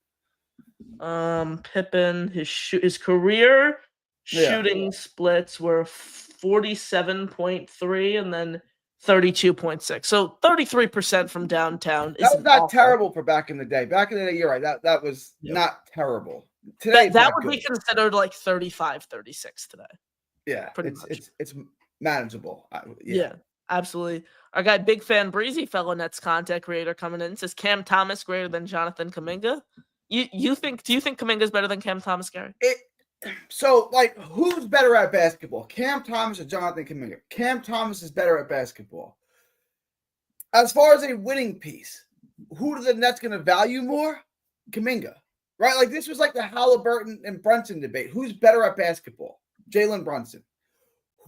Pippen, his career shooting splits were 47.3 and then 32.6. So 33% from downtown. That was not terrible for back in the day. Back in the day, you're right. That was not terrible. Today, that would be considered like 35, 36 today. Yeah, it's manageable. Yeah, absolutely. Our guy, Big Fan Breezy, fellow Nets content creator, coming in, says Cam Thomas greater than Jonathan Kuminga. Do you think Kuminga's better than Cam Thomas, Gary? So, like, who's better at basketball? Cam Thomas or Jonathan Kuminga? Cam Thomas is better at basketball. As far as a winning piece, who are the Nets going to value more? Kuminga, right? Like, this was like the Halliburton and Brunson debate. Who's better at basketball? Jalen Brunson.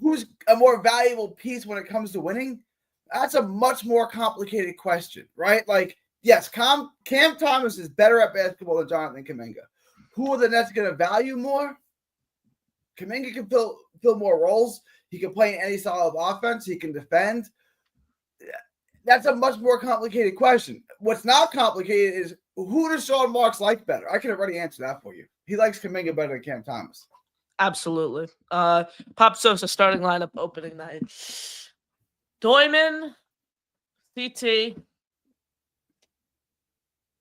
Who's a more valuable piece when it comes to winning? That's a much more complicated question, right? Like, yes, Cam Thomas is better at basketball than Jonathan Kuminga. Who are the Nets going to value more? Kuminga can fill more roles. He can play in any style of offense. He can defend. That's a much more complicated question. What's not complicated is who does Sean Marks like better? I can already answer that for you. He likes Kuminga better than Cam Thomas. Absolutely. Pop Sosa starting lineup opening night. Doyman, CT.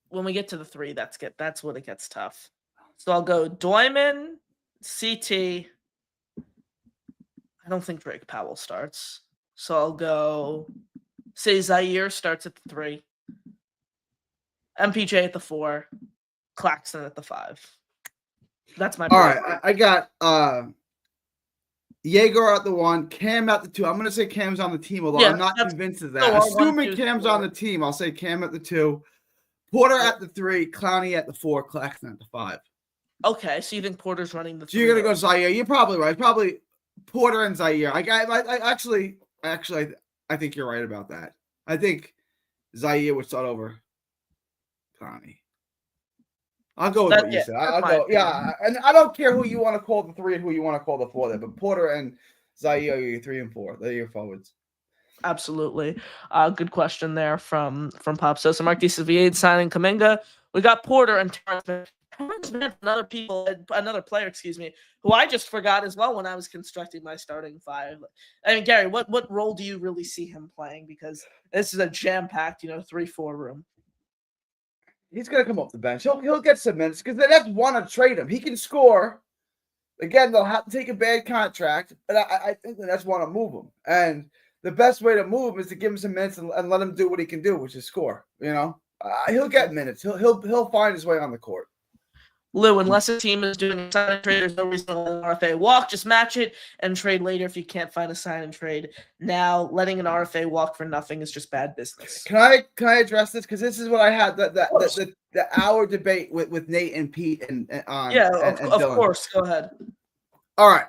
When we get to the three, that's when it gets tough. So I'll go Doyman, CT. I don't think Drake Powell starts. So I'll go, say Zaire starts at the 3. MPJ at the 4. Claxton at the 5. That's my all right. I got Jaeger at the 1, Cam at the 2. I'm going to say Cam's on the team, although I'm not convinced of that. No, assuming Cam's on the team, I'll say Cam at the 2, Porter at the 3, Clowney at the 4, Claxton at the 5. Okay, so you think Porter's running the 3? So you're going to go Zaire. You're probably right. Probably Porter and Zaire. I actually, I think you're right about that. I think Zaire would start over Clowney. I'll go with what you said. I'll go, and I don't care who you want to call the 3 and who you want to call the 4 there, but Porter and Zaire are your 3 and 4. They're your forwards. Absolutely. Good question there from Pop Sosa. Mark DeSavier signing Kuminga. We got Porter and Terrence Mann, another player, who I just forgot as well when I was constructing my starting 5. I mean, Gary, what role do you really see him playing? Because this is a jam-packed, 3-4 room. He's going to come off the bench. He'll get some minutes because the Nets want to trade him. He can score. Again, they'll have to take a bad contract, but I think the Nets want to move him. And the best way to move him is to give him some minutes and let him do what he can do, which is score. He'll get minutes. He'll find his way on the court. Lou, unless a team is doing a sign and trade, there's no reason to let an RFA walk. Just match it and trade later if you can't find a sign and trade. Now, letting an RFA walk for nothing is just bad business. Can I address this? Because this is what I had the hour debate with Nate and Pete and of course. Go ahead. All right.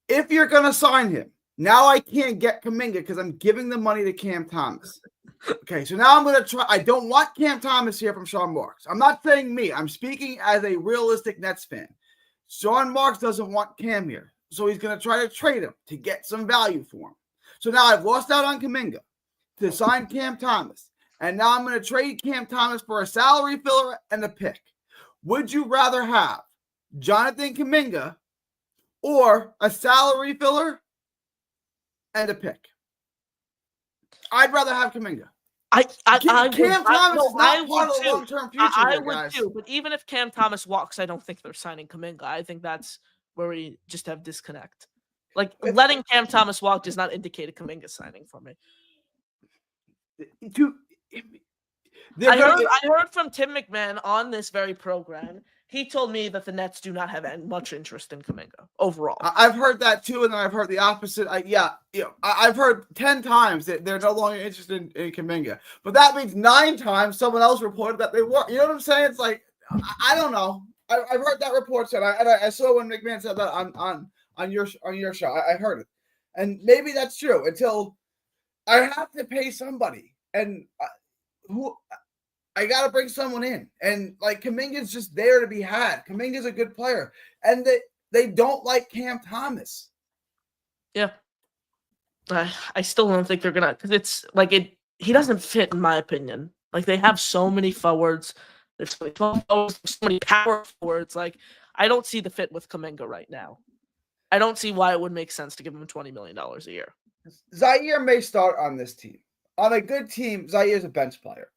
If you're gonna sign him, now I can't get Kuminga because I'm giving the money to Cam Thomas. Okay, so now I'm going to try. I don't want Cam Thomas here from Sean Marks. I'm not saying me. I'm speaking as a realistic Nets fan. Sean Marks doesn't want Cam here, so he's going to try to trade him to get some value for him. So now I've lost out on Kuminga to sign Cam Thomas, and now I'm going to trade Cam Thomas for a salary filler and a pick. Would you rather have Jonathan Kuminga or a salary filler and a pick? I'd rather have Kuminga. Cam Thomas is not part of the long-term future. I would too, but even if Cam Thomas walks, I don't think they're signing Kuminga. I think that's where we just have disconnect. Like, letting Cam Thomas walk does not indicate a Kuminga signing for me. I heard from Tim McMahon on this very program. He told me that the Nets do not have much interest in Kuminga overall. I've heard that too, and then I've heard the opposite. I've heard 10 times that they're no longer interested in Kuminga, but that means 9 times someone else reported that they were. You know what I'm saying? It's like I don't know. I've heard that report said, and I saw when McMahon said that on your show. I heard it, and maybe that's true until I have to pay somebody, and who. I got to bring someone in. And, like, Kuminga's just there to be had. Kuminga's a good player. And they don't like Cam Thomas. Yeah. I still don't think they're gonna, because it's like he doesn't fit in my opinion. Like they have so many forwards, there's so many 12 forwards, there's so many power forwards. Like I don't see the fit with Kuminga right now. I don't see why it would make sense to give him $20 million a year. Zaire may start on this team. On a good team, Zaire's a bench player.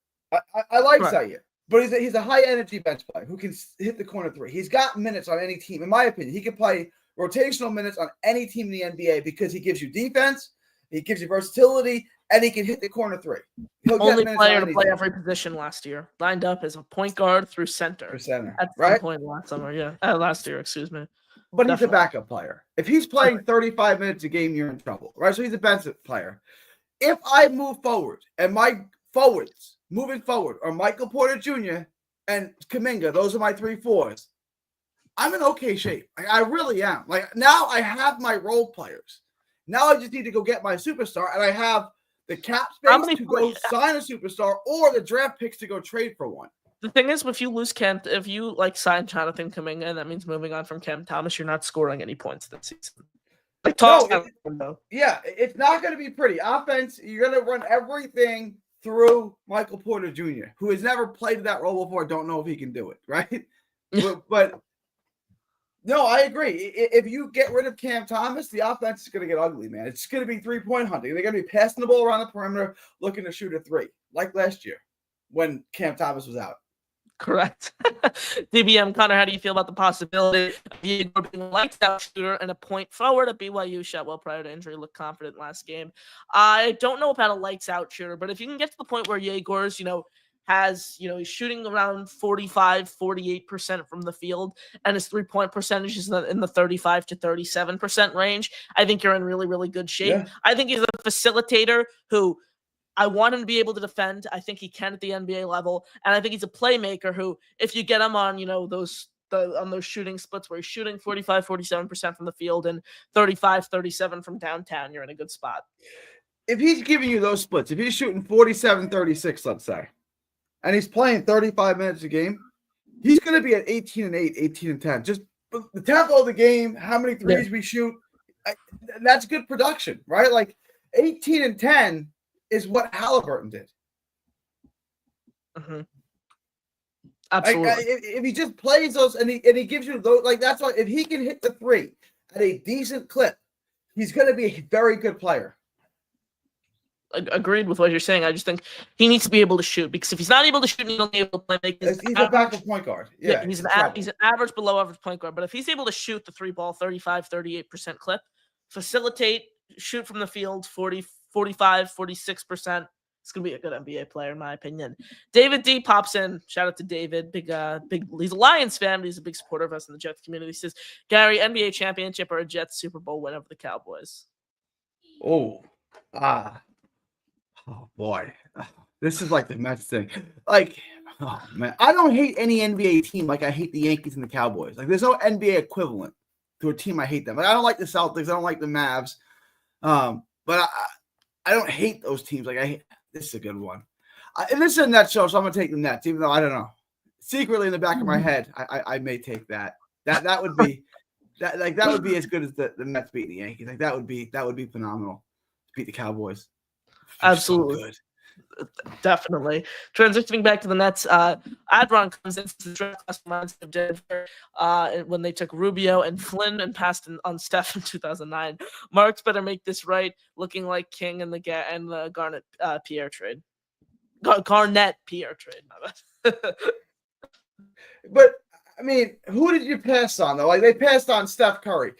I like Zaire, but he's a high energy bench player who can hit the corner three. He's got minutes on any team. In my opinion, he can play rotational minutes on any team in the NBA because he gives you defense, he gives you versatility, and he can hit the corner three. Only player to play every position last year. Lined up as a point guard through center. At some point last summer, yeah. Last year, excuse me. But he's a backup player. If he's playing 35 minutes a game, you're in trouble, right? So he's a bench player. If I move forward and my forwards moving forward are Michael Porter Jr. and Kuminga, those are my 3-4s, I'm in okay shape. I really am. Like now I have my role players. Now I just need to go get my superstar, and I have the cap space to go sign a superstar or the draft picks to go trade for one. The thing is, if you sign Jonathan Kuminga, and that means moving on from Cam Thomas, you're not scoring any points this season. Like, it's not going to be pretty. Offense, you're going to run everything through Michael Porter Jr., who has never played that role before. Don't know if he can do it, right? but no, I agree. If you get rid of Cam Thomas, the offense is going to get ugly, man. It's going to be 3-point hunting. They're going to be passing the ball around the perimeter, looking to shoot a three, like last year when Cam Thomas was out. Correct. DBM Connor, how do you feel about the possibility of Yegor being a lights out shooter and a point forward at BYU? Shot well prior to injury, looked confident last game. I don't know about a lights out shooter, but if you can get to the point where Yegor's, he's shooting around 45-48% from the field, and his 3-point percentage is in the 35 to 37% range, I think you're in really, really good shape. Yeah. I think he's a facilitator who I want him to be able to defend. I think he can at the NBA level, and I think he's a playmaker who, if you get him on, those shooting splits where he's shooting 45-47% from the field and 35-37 from downtown, you're in a good spot. If he's giving you those splits, if he's shooting 47-36, let's say, and he's playing 35 minutes a game, he's going to be at 18-8, 18-10. Just the tempo of the game, how many threes we shoot, that's good production, right? Like 18-10 is what Halliburton did. Mm-hmm. Absolutely. If he just plays those and he gives you those, like that's why if he can hit the three at a decent clip, he's going to be a very good player. Agreed with what you're saying. I just think he needs to be able to shoot, because if he's not able to shoot, he's only able to play. He's a backup point guard. Yeah, he's an average, below average point guard. But if he's able to shoot the three ball 35-38% clip, facilitate, shoot from the field 45-46%, it's gonna be a good NBA player in my opinion. David D pops in. Shout out to David. Big. He's a Lions fan, but he's a big supporter of us in the Jets community. He says, Gary, NBA championship or a Jets Super Bowl win over the Cowboys? Oh boy, this is like the Mets thing. Like, oh man, I don't hate any NBA team like I hate the Yankees and the Cowboys. Like, there's no NBA equivalent to a team I hate them. Like, I don't like the Celtics. I don't like the Mavs. But I don't hate those teams. Like, this is a good one. And this is a Nets show, so I'm gonna take the Nets, even though I don't know. Secretly in the back of my head, I may take that. That would be that would be as good as the Mets beating the Yankees. Like that would be phenomenal to beat the Cowboys. Absolutely. So definitely. Transitioning back to the Nets, Adron comes into the draft class of Denver when they took Rubio and Flynn and passed on Steph in 2009. Marks better make this right, looking like King and the Garnett Pierre trade. Garnett Pierre trade. But I mean, who did you pass on though? Like they passed on Steph Curry.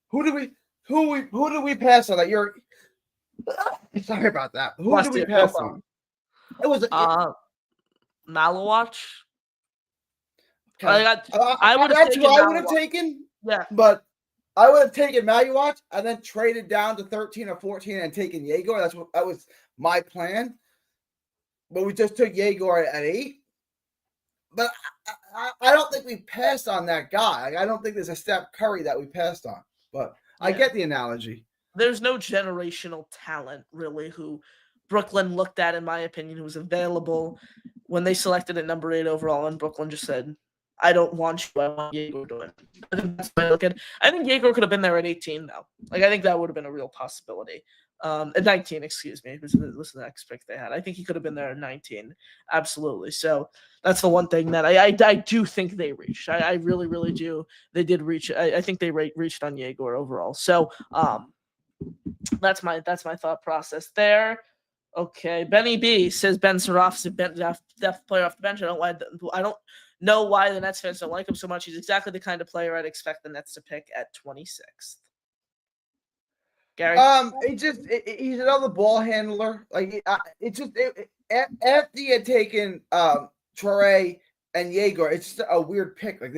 Who did we pass on? That you're. Sorry about that. Who did we pass on? It was Malawach. I would have taken. Yeah, but I would have taken Malawach and then traded down to 13 or 14 and taken Yegor. That was my plan. But we just took Yegor at 8. But I don't think we passed on that guy. I don't think there's a Steph Curry that we passed on. But I get the analogy. There's no generational talent, really, who Brooklyn looked at, in my opinion, who was available when they selected at number 8 overall, and Brooklyn just said, I don't want you. I want Yegor Doyman. I think that's the way I look at it. I think Yegor could have been there at 18, though. Like, I think that would have been a real possibility. At 19, excuse me, was the next pick they had. I think he could have been there at 19. Absolutely. So that's the one thing that I do think they reached. I really, really do. They did reach. I think they reached on Yegor overall. So that's my thought process there. Okay, Benny B says Ben Saraf's a depth player off the bench. I don't know why the Nets fans don't like him so much. He's exactly the kind of player I'd expect the Nets to pick at 26th. Gary, he's another ball handler. Like after he had taken Traore and Yegor, it's just a weird pick. Like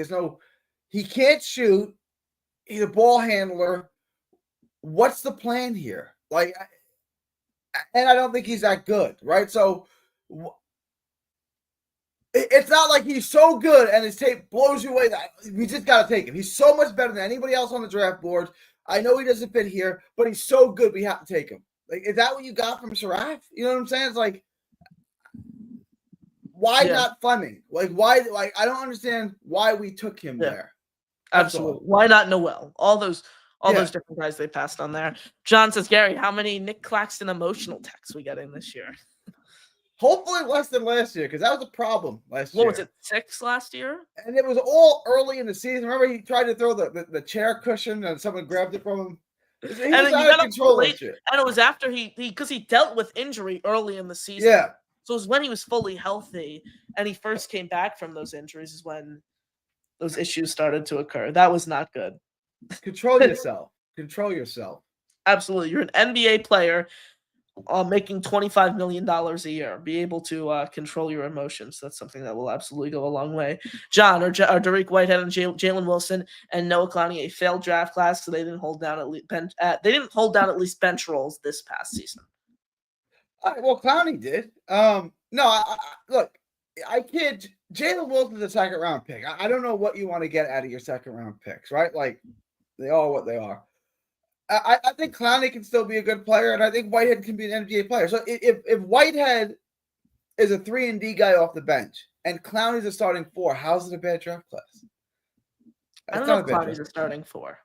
he can't shoot. He's a ball handler. What's the plan here? Like, and I don't think he's that good, right? So it's not like he's so good and his tape blows you away. That we just got to take him. He's so much better than anybody else on the draft board. I know he doesn't fit here, but he's so good we have to take him. Like, is that what you got from Saraf? You know what I'm saying? It's like, why not Fleming? Like, why? Like, I don't understand why we took him there. Absolutely. Why not Noel? All those different guys they passed on there. John says, Gary, how many Nick Claxton emotional texts we getting this year? Hopefully less than last year, because that was a problem last year. What was it, 6 last year? And it was all early in the season. Remember, he tried to throw the chair cushion and someone grabbed it from him. He was out of control last year. And it was after because he dealt with injury early in the season. Yeah. So it was when he was fully healthy and he first came back from those injuries is when those issues started to occur. That was not good. Control yourself. Control yourself. Absolutely. You're an NBA player making $25 million a year. Be able to control your emotions. That's something that will absolutely go a long way. John, are Dariq Whitehead and Jalen Wilson and Noah Clowney a failed draft class, so they didn't hold down at least bench roles this past season? Well, Clowney did. Look, I can't. Jalen Wilson's a second round pick. I don't know what you want to get out of your second round picks, right? Like, they are what they are. I think Clowney can still be a good player, and I think Whitehead can be an NBA player. So if Whitehead is a 3-and-D guy off the bench and Clowney's a starting 4, how's it a bad draft class? I don't know if Clowney's a starting 4.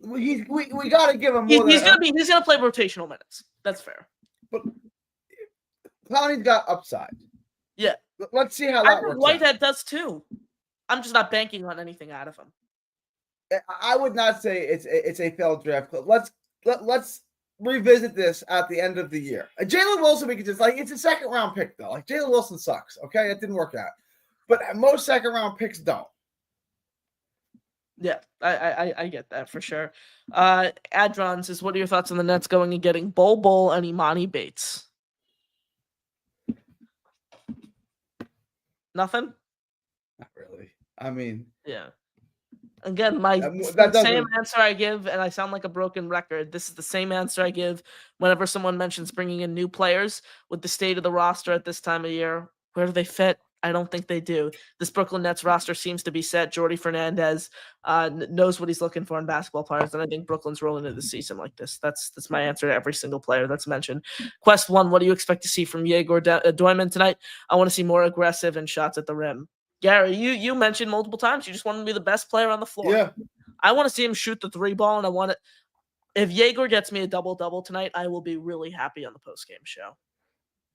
We got to give him more. He's gonna play rotational minutes. That's fair. But Clowney's got upside. Yeah. Let's see how that works. Whitehead does too. I'm just not banking on anything out of him. I would not say it's a failed draft. Let's revisit this at the end of the year. Jalen Wilson, we could just it's a second round pick though. Like, Jalen Wilson sucks. Okay, it didn't work out, but most second round picks don't. Yeah, I get that for sure. Adron says, what are your thoughts on the Nets going and getting Bol and Imani Bates? Nothing? Not really. I mean, yeah. Again, my same answer I give, and I sound like a broken record. This is the same answer I give whenever someone mentions bringing in new players with the state of the roster at this time of year. Where do they fit? I don't think they do. This Brooklyn Nets roster seems to be set. Jordi Fernandez knows what he's looking for in basketball players, and I think Brooklyn's rolling into the season like this. That's my answer to every single player that's mentioned. Quest 1, what do you expect to see from Yegor Doyman tonight? I want to see more aggressive and shots at the rim. Gary, you mentioned multiple times you just want him to be the best player on the floor. Yeah. I want to see him shoot the 3 ball, and I want it. If Yegor gets me a double-double tonight, I will be really happy on the post-game show.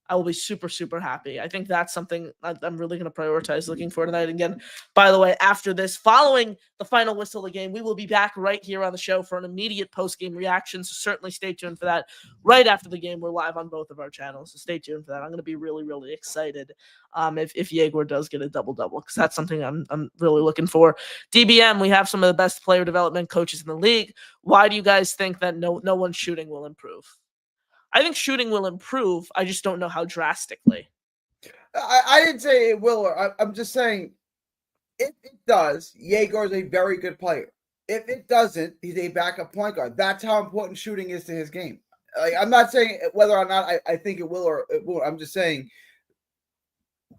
I will be super, super happy. I think that's something I'm really going to prioritize looking for tonight. Again, by the way, after this, following the final whistle of the game, we will be back right here on the show for an immediate post-game reaction. So certainly stay tuned for that. Right after the game, we're live on both of our channels. So stay tuned for that. I'm going to be really, really excited if Yegor does get a double-double, because that's something I'm really looking for. DBM, we have some of the best player development coaches in the league. Why do you guys think that no one's shooting will improve? I think shooting will improve. I just don't know how drastically. I didn't say it will. I'm just saying, if it does, Yegor is a very good player. If it doesn't, he's a backup point guard. That's how important shooting is to his game. I'm not saying whether or not I think it will or it won't. I'm just saying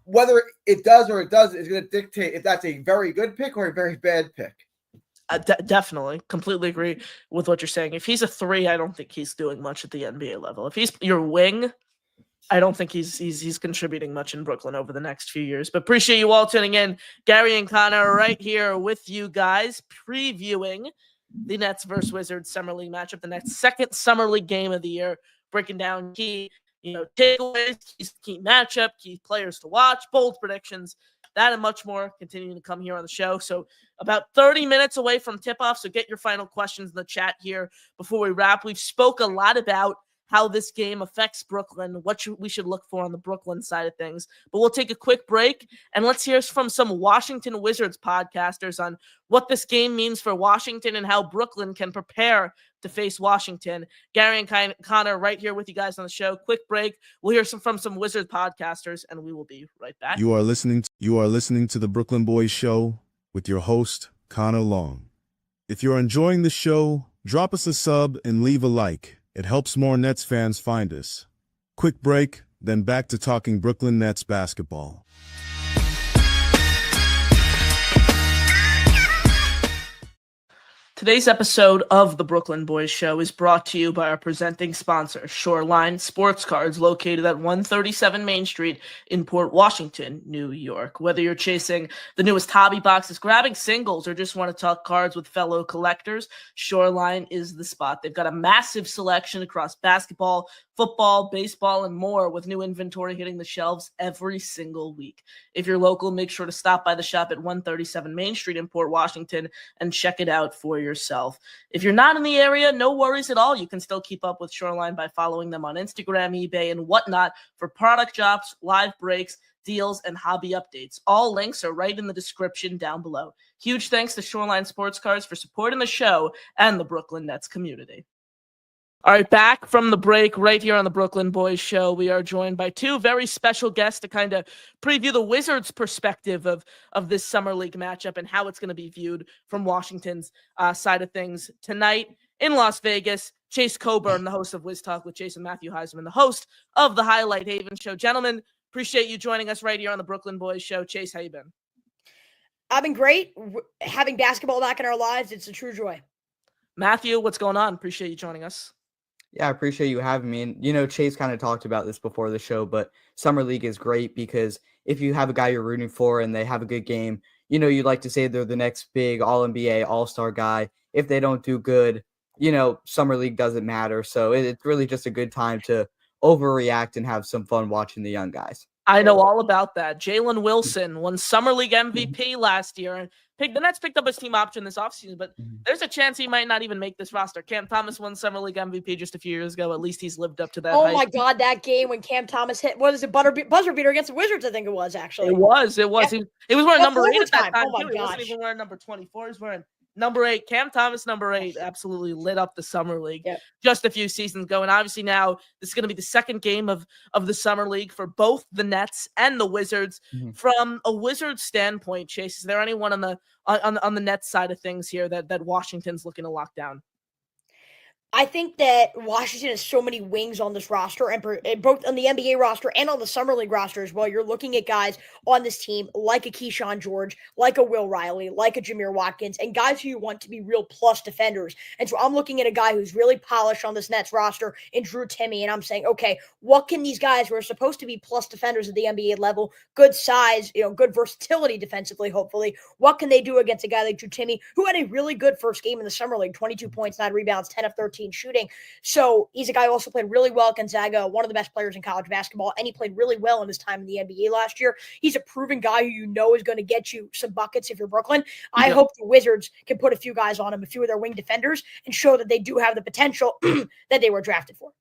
whether it does or it doesn't is going to dictate if that's a very good pick or a very bad pick. Definitely. Completely agree with what you're saying. If he's a 3, I don't think he's doing much at the NBA level. If he's your wing, I don't think he's contributing much in Brooklyn over the next few years. But appreciate you all tuning in. Gary and Connor right here with you guys, previewing the Nets versus Wizards Summer League matchup, the next second Summer League game of the year, breaking down key, takeaways, key matchup, key players to watch, bold predictions, that and much more continuing to come here on the show. So about 30 minutes away from tip-off, so get your final questions in the chat here before we wrap. We've spoke a lot about how this game affects Brooklyn, what we should look for on the Brooklyn side of things. But we'll take a quick break, and let's hear from some Washington Wizards podcasters on what this game means for Washington and how Brooklyn can prepare to face Washington. Gary and Connor right here with you guys on the show. Quick break. We'll hear from some Wizards podcasters, and we will be right back. You are listening to the Brooklyn Boys Show with your host, Connor Long. If you're enjoying the show, drop us a sub and leave a like. It helps more Nets fans find us. Quick break, then back to talking Brooklyn Nets basketball. Today's episode of the Brooklyn Boys Show is brought to you by our presenting sponsor, Shoreline Sports Cards, located at 137 Main Street in Port Washington, New York. Whether you're chasing the newest hobby boxes, grabbing singles, or just want to talk cards with fellow collectors, Shoreline is the spot. They've got a massive selection across basketball, football, baseball, and more, with new inventory hitting the shelves every single week. If you're local, make sure to stop by the shop at 137 Main Street in Port Washington and check it out for yourself. If you're not in the area, no worries at all. You can still keep up with Shoreline by following them on Instagram, eBay, and whatnot for product drops, live breaks, deals, and hobby updates. All links are right in the description down below. Huge thanks to Shoreline Sports Cards for supporting the show and the Brooklyn Nets community. All right, back from the break right here on the Brooklyn Boys Show. We are joined by two very special guests to kind of preview the Wizards' perspective of this Summer League matchup and how it's going to be viewed from Washington's side of things. Tonight in Las Vegas, Chase Coburn, the host of Wiz Talk with Chase and Matthew Heisman, the host of the Highlight Haven Show. Gentlemen, appreciate you joining us right here on the Brooklyn Boys Show. Chase, how you been? I've been great. Having basketball back in our lives, it's a true joy. Matthew, what's going on? Appreciate you joining us. Yeah, I appreciate you having me. And, Chase kind of talked about this before the show, but Summer League is great because if you have a guy you're rooting for and they have a good game, you'd like to say they're the next big All-NBA, All-Star guy. If they don't do good, Summer League doesn't matter. So it's really just a good time to overreact and have some fun watching the young guys. I know all about that. Jalen Wilson won Summer League MVP last year, and the Nets picked up his team option this offseason, but there's a chance he might not even make this roster. Cam Thomas won Summer League MVP just a few years ago. At least he's lived up to that. Oh my God, that game when Cam Thomas hit, what is it, buzzer beater against the Wizards, I think it was, actually. It was. Yeah. He was wearing number 8 at that time, oh too. He wasn't even wearing number 24. He was wearing number 8. Cam Thomas, number 8, absolutely lit up the Summer League just a few seasons ago. And obviously now this is going to be the second game of the Summer League for both the Nets and the Wizards. From a Wizards standpoint, Chase, is there anyone on the Nets side of things here that Washington's looking to lock down? I think that Washington has so many wings on this roster, and both on the NBA roster and on the Summer League roster as well. You're looking at guys on this team like a Keyshawn George, like a Will Riley, like a Jameer Watkins, and guys who you want to be real plus defenders. And so I'm looking at a guy who's really polished on this Nets roster in Drew Timme, and I'm saying, okay, what can these guys who are supposed to be plus defenders at the NBA level, good size, good versatility defensively, hopefully, what can they do against a guy like Drew Timme, who had a really good first game in the Summer League, 22 points, 9 rebounds, 10 of 13 shooting. So he's a guy who also played really well at Gonzaga, one of the best players in college basketball, and he played really well in his time in the NBA last year. He's a proven guy who is going to get you some buckets if you're Brooklyn. I hope the Wizards can put a few guys on him, a few of their wing defenders, and show that they do have the potential that they were drafted for.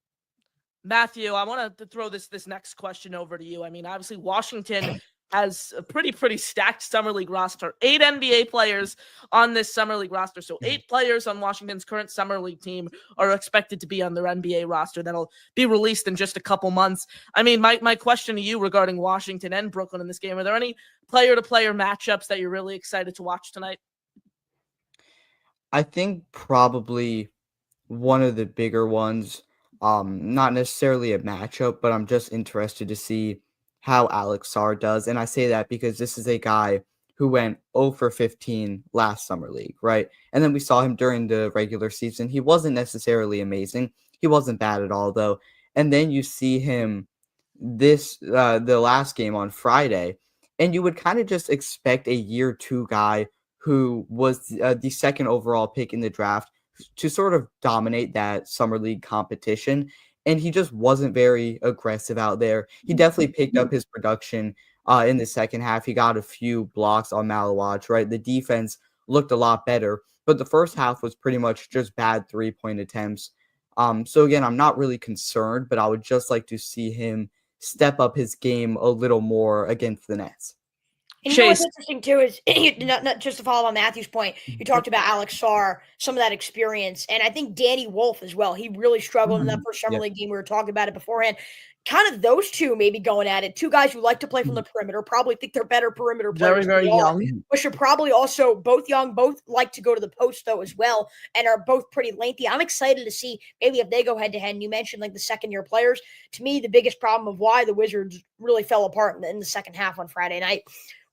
Matthew, I want to throw this next question over to you. I mean, obviously Washington has a pretty stacked Summer League roster. 8 NBA players on this Summer League roster. So 8 players on Washington's current Summer League team are expected to be on their NBA roster. That'll be released in just a couple months. I mean, my question to you regarding Washington and Brooklyn in this game, are there any player-to-player matchups that you're really excited to watch tonight? I think probably one of the bigger ones, not necessarily a matchup, but I'm just interested to see how Alex Sarr does. And I say that because this is a guy who went 0 for 15 last Summer League, right? And then we saw him during the regular season. He wasn't necessarily amazing. He wasn't bad at all, though. And then you see him the last game on Friday, and you would kind of just expect a year two guy who was the second overall pick in the draft to sort of dominate that summer league competition. And he just wasn't very aggressive out there. He definitely picked up his production in the second half. He got a few blocks on Malawatch, right? The defense looked a lot better, but the first half was pretty much just bad 3-point attempts. So again, I'm not really concerned, but I would just like to see him step up his game a little more against the Nets. And you know what's interesting too is not just to follow on Matthew's point, you talked about Alex Sarr, some of that experience, and I think Danny Wolf as well. He really struggled in that first summer league game. We were talking about it beforehand. Kind of those two maybe going at it. Two guys who like to play from the perimeter, probably think they're better perimeter players. Very, very young. But should probably also both young, both like to go to the post though as well, and are both pretty lengthy. I'm excited to see maybe if they go head to head. And you mentioned like the second-year players. To me, the biggest problem of why the Wizards really fell apart in the second half on Friday night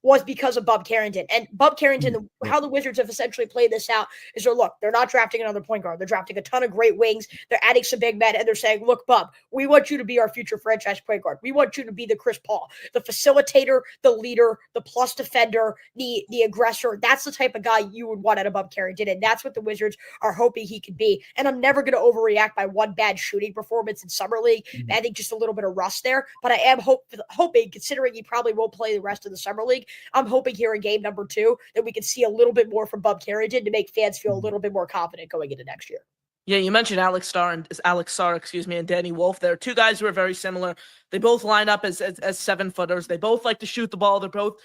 was because of Bub Carrington. And Bub Carrington, how the Wizards have essentially played this out is they're not drafting another point guard. They're drafting a ton of great wings. They're adding some big men, and they're saying, look, Bub, we want you to be our future franchise point guard. We want you to be the Chris Paul, the facilitator, the leader, the plus defender, the aggressor. That's the type of guy you would want out of Bub Carrington, and that's what the Wizards are hoping he could be. And I'm never going to overreact by one bad shooting performance in Summer League. I think just a little bit of rust there, but I am hoping, considering he probably won't play the rest of the Summer League, I'm hoping here in game number 2 that we can see a little bit more from Bub Carrington to make fans feel a little bit more confident going into next year. Yeah, you mentioned Alex Sarr, and Danny Wolf. They're two guys who are very similar. They both line up as 7-footers. They both like to shoot the ball. They're both,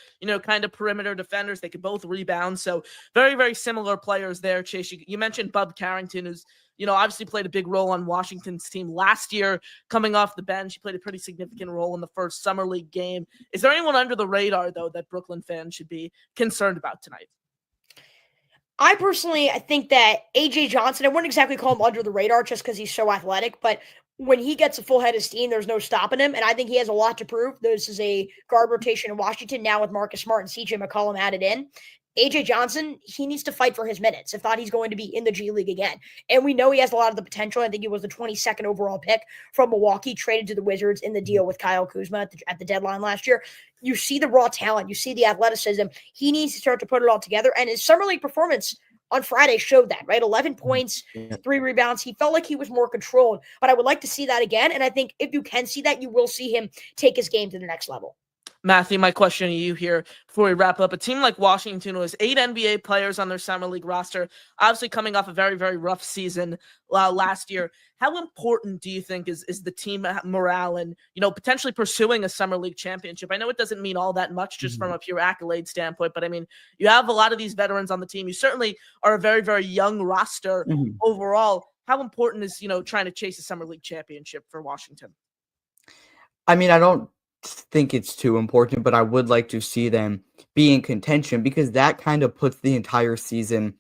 kind of perimeter defenders. They can both rebound. So very, very similar players there, Chase. You mentioned Bub Carrington, who's obviously played a big role on Washington's team last year coming off the bench. He played a pretty significant role in the first Summer League game. Is there anyone under the radar, though, that Brooklyn fans should be concerned about tonight? I think that A.J. Johnson, I wouldn't exactly call him under the radar just because he's so athletic, but when he gets a full head of steam, there's no stopping him, and I think he has a lot to prove. This is a guard rotation in Washington now with Marcus Smart and C.J. McCollum added in. A.J. Johnson, he needs to fight for his minutes. If not, he's going to be in the G League again. And we know he has a lot of the potential. I think he was the 22nd overall pick from Milwaukee, traded to the Wizards in the deal with Kyle Kuzma at the deadline last year. You see the raw talent. You see the athleticism. He needs to start to put it all together. And his Summer League performance on Friday showed that, right? 11 points, 3 rebounds. He felt like he was more controlled. But I would like to see that again. And I think if you can see that, you will see him take his game to the next level. Matthew, my question to you here before we wrap up. A team like Washington was 8 NBA players on their Summer League roster, obviously coming off a very, very rough season last year. How important do you think is the team morale and, potentially pursuing a Summer League championship? I know it doesn't mean all that much just from a pure accolade standpoint, but I mean, you have a lot of these veterans on the team. You certainly are a very, very young roster overall. How important is, trying to chase a Summer League championship for Washington? I mean, I don't think it's too important, but I would like to see them be in contention because that kind of puts the entire season,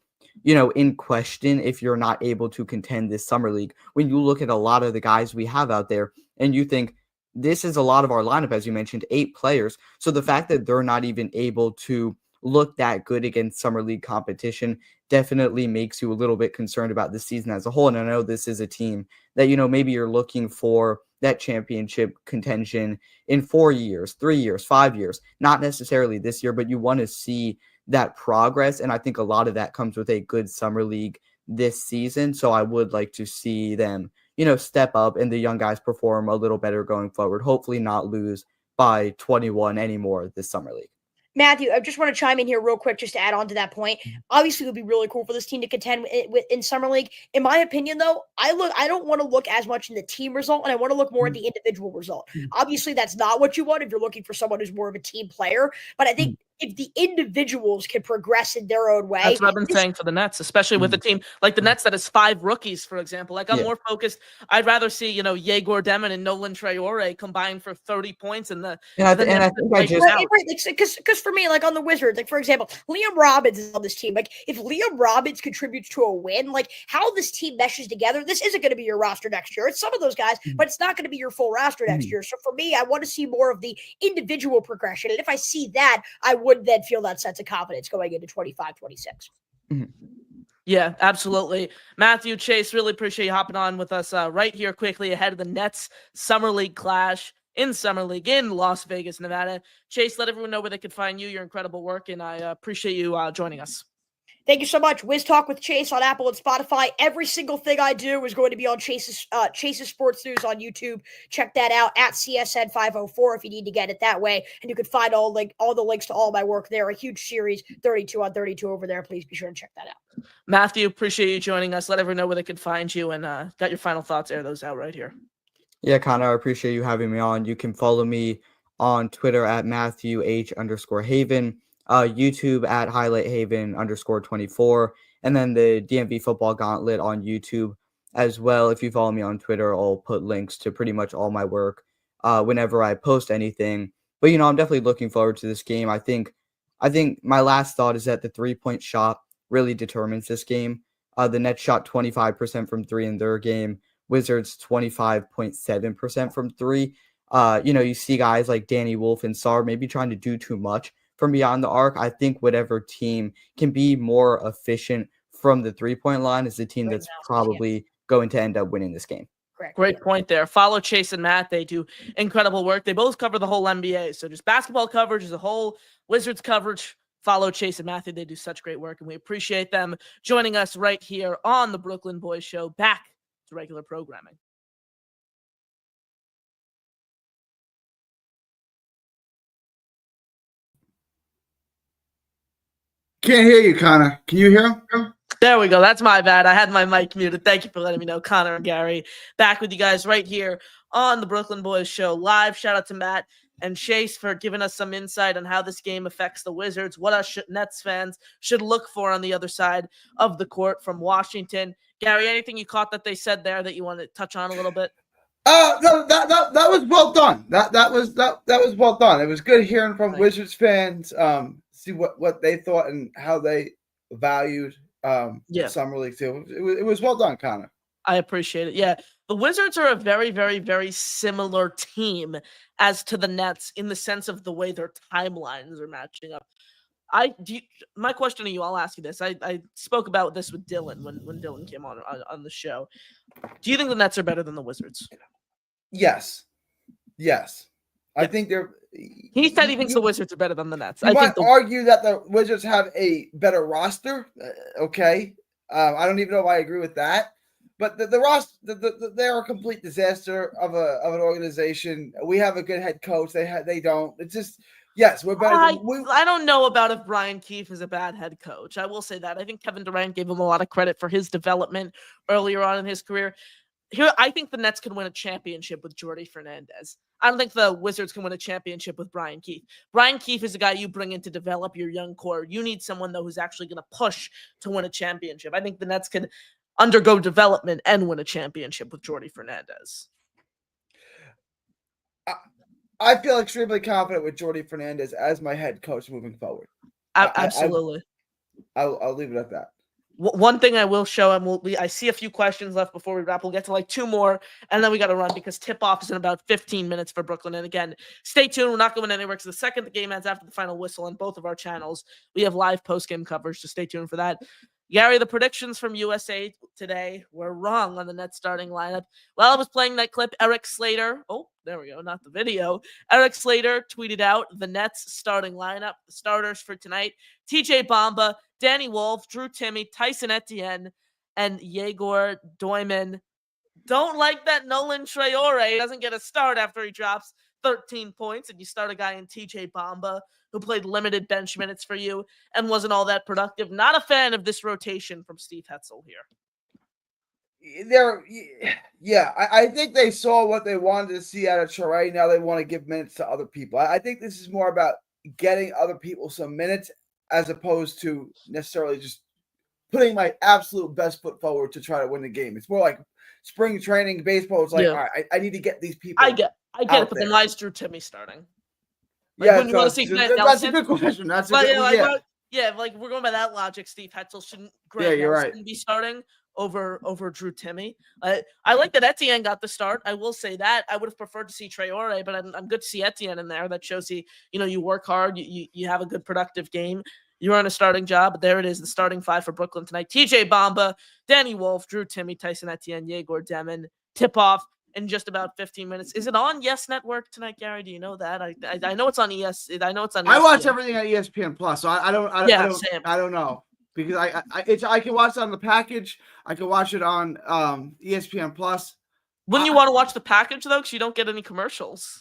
in question if you're not able to contend this Summer League. When you look at a lot of the guys we have out there and you think this is a lot of our lineup, as you mentioned, 8 players. So the fact that they're not even able to look that good against Summer League competition definitely makes you a little bit concerned about the season as a whole. And I know this is a team that, maybe you're looking for that championship contention in 4 years, 3 years, 5 years, not necessarily this year, but you want to see that progress. And I think a lot of that comes with a good Summer League this season. So I would like to see them, step up and the young guys perform a little better going forward, hopefully not lose by 21 anymore this Summer League. Matthew, I just want to chime in here real quick just to add on to that point. Obviously, it would be really cool for this team to contend in Summer League. In my opinion, though, I don't want to look as much in the team result, and I want to look more at the individual result. Obviously, that's not what you want if you're looking for someone who's more of a team player. But I think if the individuals can progress in their own way. That's what I've been saying for the Nets, especially with a team like the Nets that has 5 rookies, for example. Like, I'm more focused. I'd rather see, Yegor Demon and Nolan Traore combine for 30 points in the. Because for me, like on the Wizards, like for example, Liam Robbins is on this team. Like, if Liam Robbins contributes to a win, like how this team meshes together, this isn't going to be your roster next year. It's some of those guys, but it's not going to be your full roster next year. So for me, I want to see more of the individual progression. And if I see that, I would then feel that sense of confidence going into 25-26. Yeah, absolutely. Matthew, Chase, really appreciate you hopping on with us right here quickly ahead of the Nets Summer League clash. in Summer League in Las Vegas, Nevada. Chase, let everyone know where they could find you, your incredible work, and I appreciate you joining us. Thank you so much. Wiz Talk with Chase on Apple and Spotify. Every single thing I do is going to be on Chase's Sports News on YouTube. Check that out at CSN 504 if you need to get it that way. And you can find all the links to all my work there. A huge series, 32 on 32 over there. Please be sure to check that out. Matthew, appreciate you joining us. Let everyone know where they can find you, and got your final thoughts. Air those out right here. Yeah, Connor, I appreciate you having me on. You can follow me on Twitter at MatthewH_Haven. YouTube at HighlightHaven_24, and then the DMV Football Gauntlet on YouTube as well. If you follow me on Twitter, I'll put links to pretty much all my work whenever I post anything. But I'm definitely looking forward to this game. I think my last thought is that the 3-point shot really determines this game. The Nets shot 25% from 3 in their game. Wizards 25.7% from 3. You see guys like Danny Wolf and Sarr maybe trying to do too much from beyond the arc. I think whatever team can be more efficient from the 3-point line is the team that's probably going to end up winning this game. Correct. Great point there. Follow Chase and Matt. They do incredible work. They both cover the whole NBA. So just basketball coverage as a whole, Wizards coverage. Follow Chase and Matthew. They do such great work, and we appreciate them joining us right here on the Brooklyn Boys Show. Back to regular programming. Can't hear you, Connor. Can you hear him? There we go. That's my bad. I had my mic muted. Thank you for letting me know. Connor and Gary back with you guys right here on the Brooklyn Boys Show live. Shout out to Matt and Chase for giving us some insight on how this game affects the Wizards, what us Nets fans should look for on the other side of the court from Washington. Gary, anything you caught that they said there that you want to touch on a little bit? That was well done. That was well done. It was good hearing from Wizards fans. See what they thought and how they valued Summer League too. It was well done, Connor. I appreciate it. Yeah, the Wizards are a very, very, very similar team as to the Nets in the sense of the way their timelines are matching up. My question to you, I'll ask you this. I spoke about this with Dylan when Dylan came on the show. Do you think the Nets are better than the Wizards? Yes. I think they're. He said he thinks the Wizards are better than the Nets. I might argue that the Wizards have a better roster. Okay. I don't even know if I agree with that. But the roster, they're a complete disaster of an organization. We have a good head coach. They don't. It's just, yes, we're better. I don't know about if Brian Keefe is a bad head coach. I will say that. I think Kevin Durant gave him a lot of credit for his development earlier on in his career. Here, I think the Nets can win a championship with Jordi Fernandez. I don't think the Wizards can win a championship with Brian Keefe. Brian Keefe is a guy you bring in to develop your young core. You need someone, though, who's actually going to push to win a championship. I think the Nets can undergo development and win a championship with Jordi Fernandez. I feel extremely confident with Jordi Fernandez as my head coach moving forward. Absolutely. I'll leave it at that. One thing I will show, and I see a few questions left before we wrap. We'll get to like 2 more, and then we got to run because tip-off is in about 15 minutes for Brooklyn. And again, stay tuned. We're not going anywhere because the second the game ends after the final whistle on both of our channels, we have live post-game coverage, so stay tuned for that. Gary, the predictions from USA Today were wrong on the Nets starting lineup. While I was playing that clip, Eric Slater, there we go, not the video. Eric Slater tweeted out the Nets starting lineup, the starters for tonight: TJ Bamba, Danny Wolf, Drew Timme, Tyson Etienne, and Yegor Doyman. Don't like that Nolan Traore doesn't get a start after he drops 13 points, and you start a guy in TJ Bamba who played limited bench minutes for you and wasn't all that productive. Not a fan of this rotation from Steve Hetzel here. I think they saw what they wanted to see out of Traore. Now they want to give minutes to other people. I think this is more about getting other people some minutes as opposed to necessarily just putting my absolute best foot forward to try to win the game. It's more like spring training baseball. It's like, all right, I need to get these people. I get it, but then why is Drew Timme starting? Like, that's a good question. We're going by that logic. Steve Hetzel shouldn't be starting over Drew Timme. I like that Etienne got the start. I will say that. I would have preferred to see Traore, but I'm good to see Etienne in there. That shows you work hard, you have a good productive game. You're on a starting job, but there it is, the starting 5 for Brooklyn tonight. TJ Bamba, Danny Wolf, Drew Timme, Tyson Etienne, Yegor Demin. Tip-off in just about 15 minutes. Is it on Yes Network tonight, Gary? Do you know that? I know it's on ES. I know it's on. I watch ESPN. everything on ESPN Plus, so I don't Same. I don't know because I can watch it on the package. I can watch it on ESPN Plus. Wouldn't you want to watch the package though, because you don't get any commercials?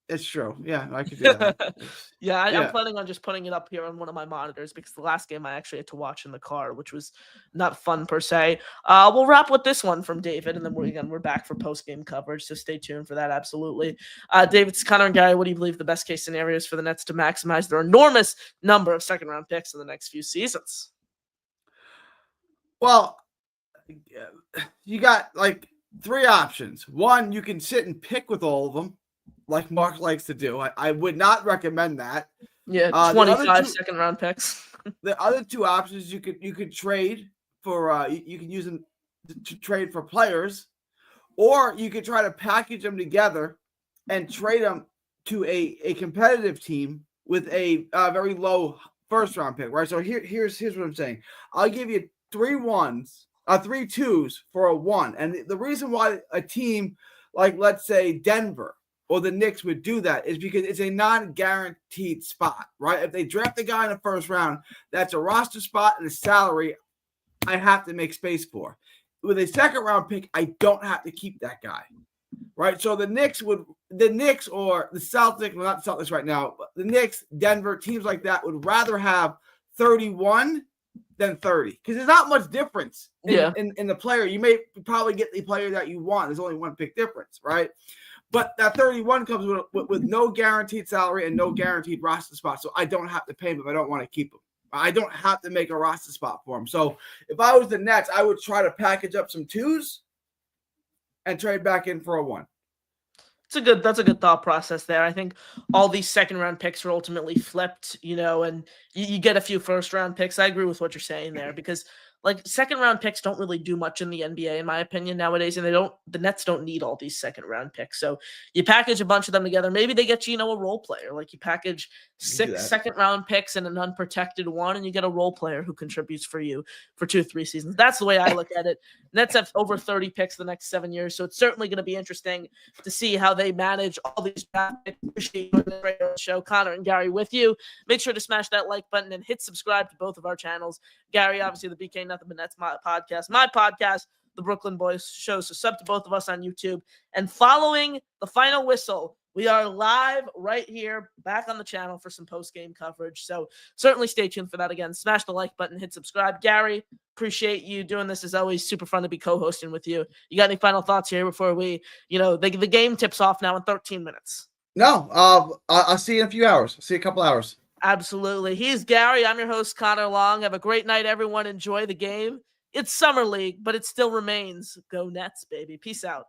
It's true. Yeah, I could do that. Yeah, I'm Yeah. planning on just putting it up here on one of my monitors because the last game I actually had to watch in the car, which was not fun per se. We'll wrap with this one from David, and then we're back for post game coverage. So stay tuned for that. Absolutely, David, Connor, and Gary. What do you believe the best case scenarios for the Nets to maximize their enormous number of second round picks in the next few seasons? Well, you got like 3 options. One, you can sit and pick with all of them, like Mark likes to do. I would not recommend that. Yeah, the 25 other two- second round picks. The other 2 options you could trade for. You can use them to trade for players, or you could try to package them together and trade them to a competitive team with a very low first round pick. Right. So here's what I'm saying. I'll give you 3 2s for a 1, and the reason why a team like, let's say, Denver or the Knicks would do that is because it's a non-guaranteed spot, right? If they draft a guy in the first round, that's a roster spot and a salary I have to make space for. With a second round pick, I don't have to keep that guy, right? So the Knicks or the Celtics, well, not the Celtics right now, but the Knicks, Denver, teams like that would rather have 31 than 30 because there's not much difference in the player. You may probably get the player that you want. There's only 1 pick difference, right? But that 31 comes with no guaranteed salary and no guaranteed roster spot. So I don't have to pay him if I don't want to keep him. I don't have to make a roster spot for him. So if I was the Nets, I would try to package up some 2s and trade back in for a 1. That's a good thought process there. I think all these second round picks are ultimately flipped, and you get a few first round picks. I agree with what you're saying there because like second round picks don't really do much in the NBA, in my opinion, nowadays. And the Nets don't need all these second round picks. So you package a bunch of them together. Maybe they get you, a role player. Like you package 6 second round picks and an unprotected 1, and you get a role player who contributes for you for 2-3 seasons. That's the way I look at it. Nets have over 30 picks the next 7 years. So it's certainly going to be interesting to see how they manage all these draft picks. Appreciate you doing the show, Connor and Gary, with you. Make sure to smash that like button and hit subscribe to both of our channels. Gary, obviously, the BK Nothin But Nets podcast. My podcast, the Brooklyn Boys Show. So sub to both of us on YouTube. And following the final whistle, we are live right here back on the channel for some post-game coverage. So certainly stay tuned for that. Again, smash the like button, hit subscribe. Gary, appreciate you doing this. As always, super fun to be co-hosting with you. You got any final thoughts here before we, the game tips off now in 13 minutes? No, I'll see you in a few hours. See you in a couple hours. Absolutely. He's Gary. I'm your host, Connor Long. Have a great night, everyone. Enjoy the game. It's Summer League, but it still remains Go Nets, baby. Peace out.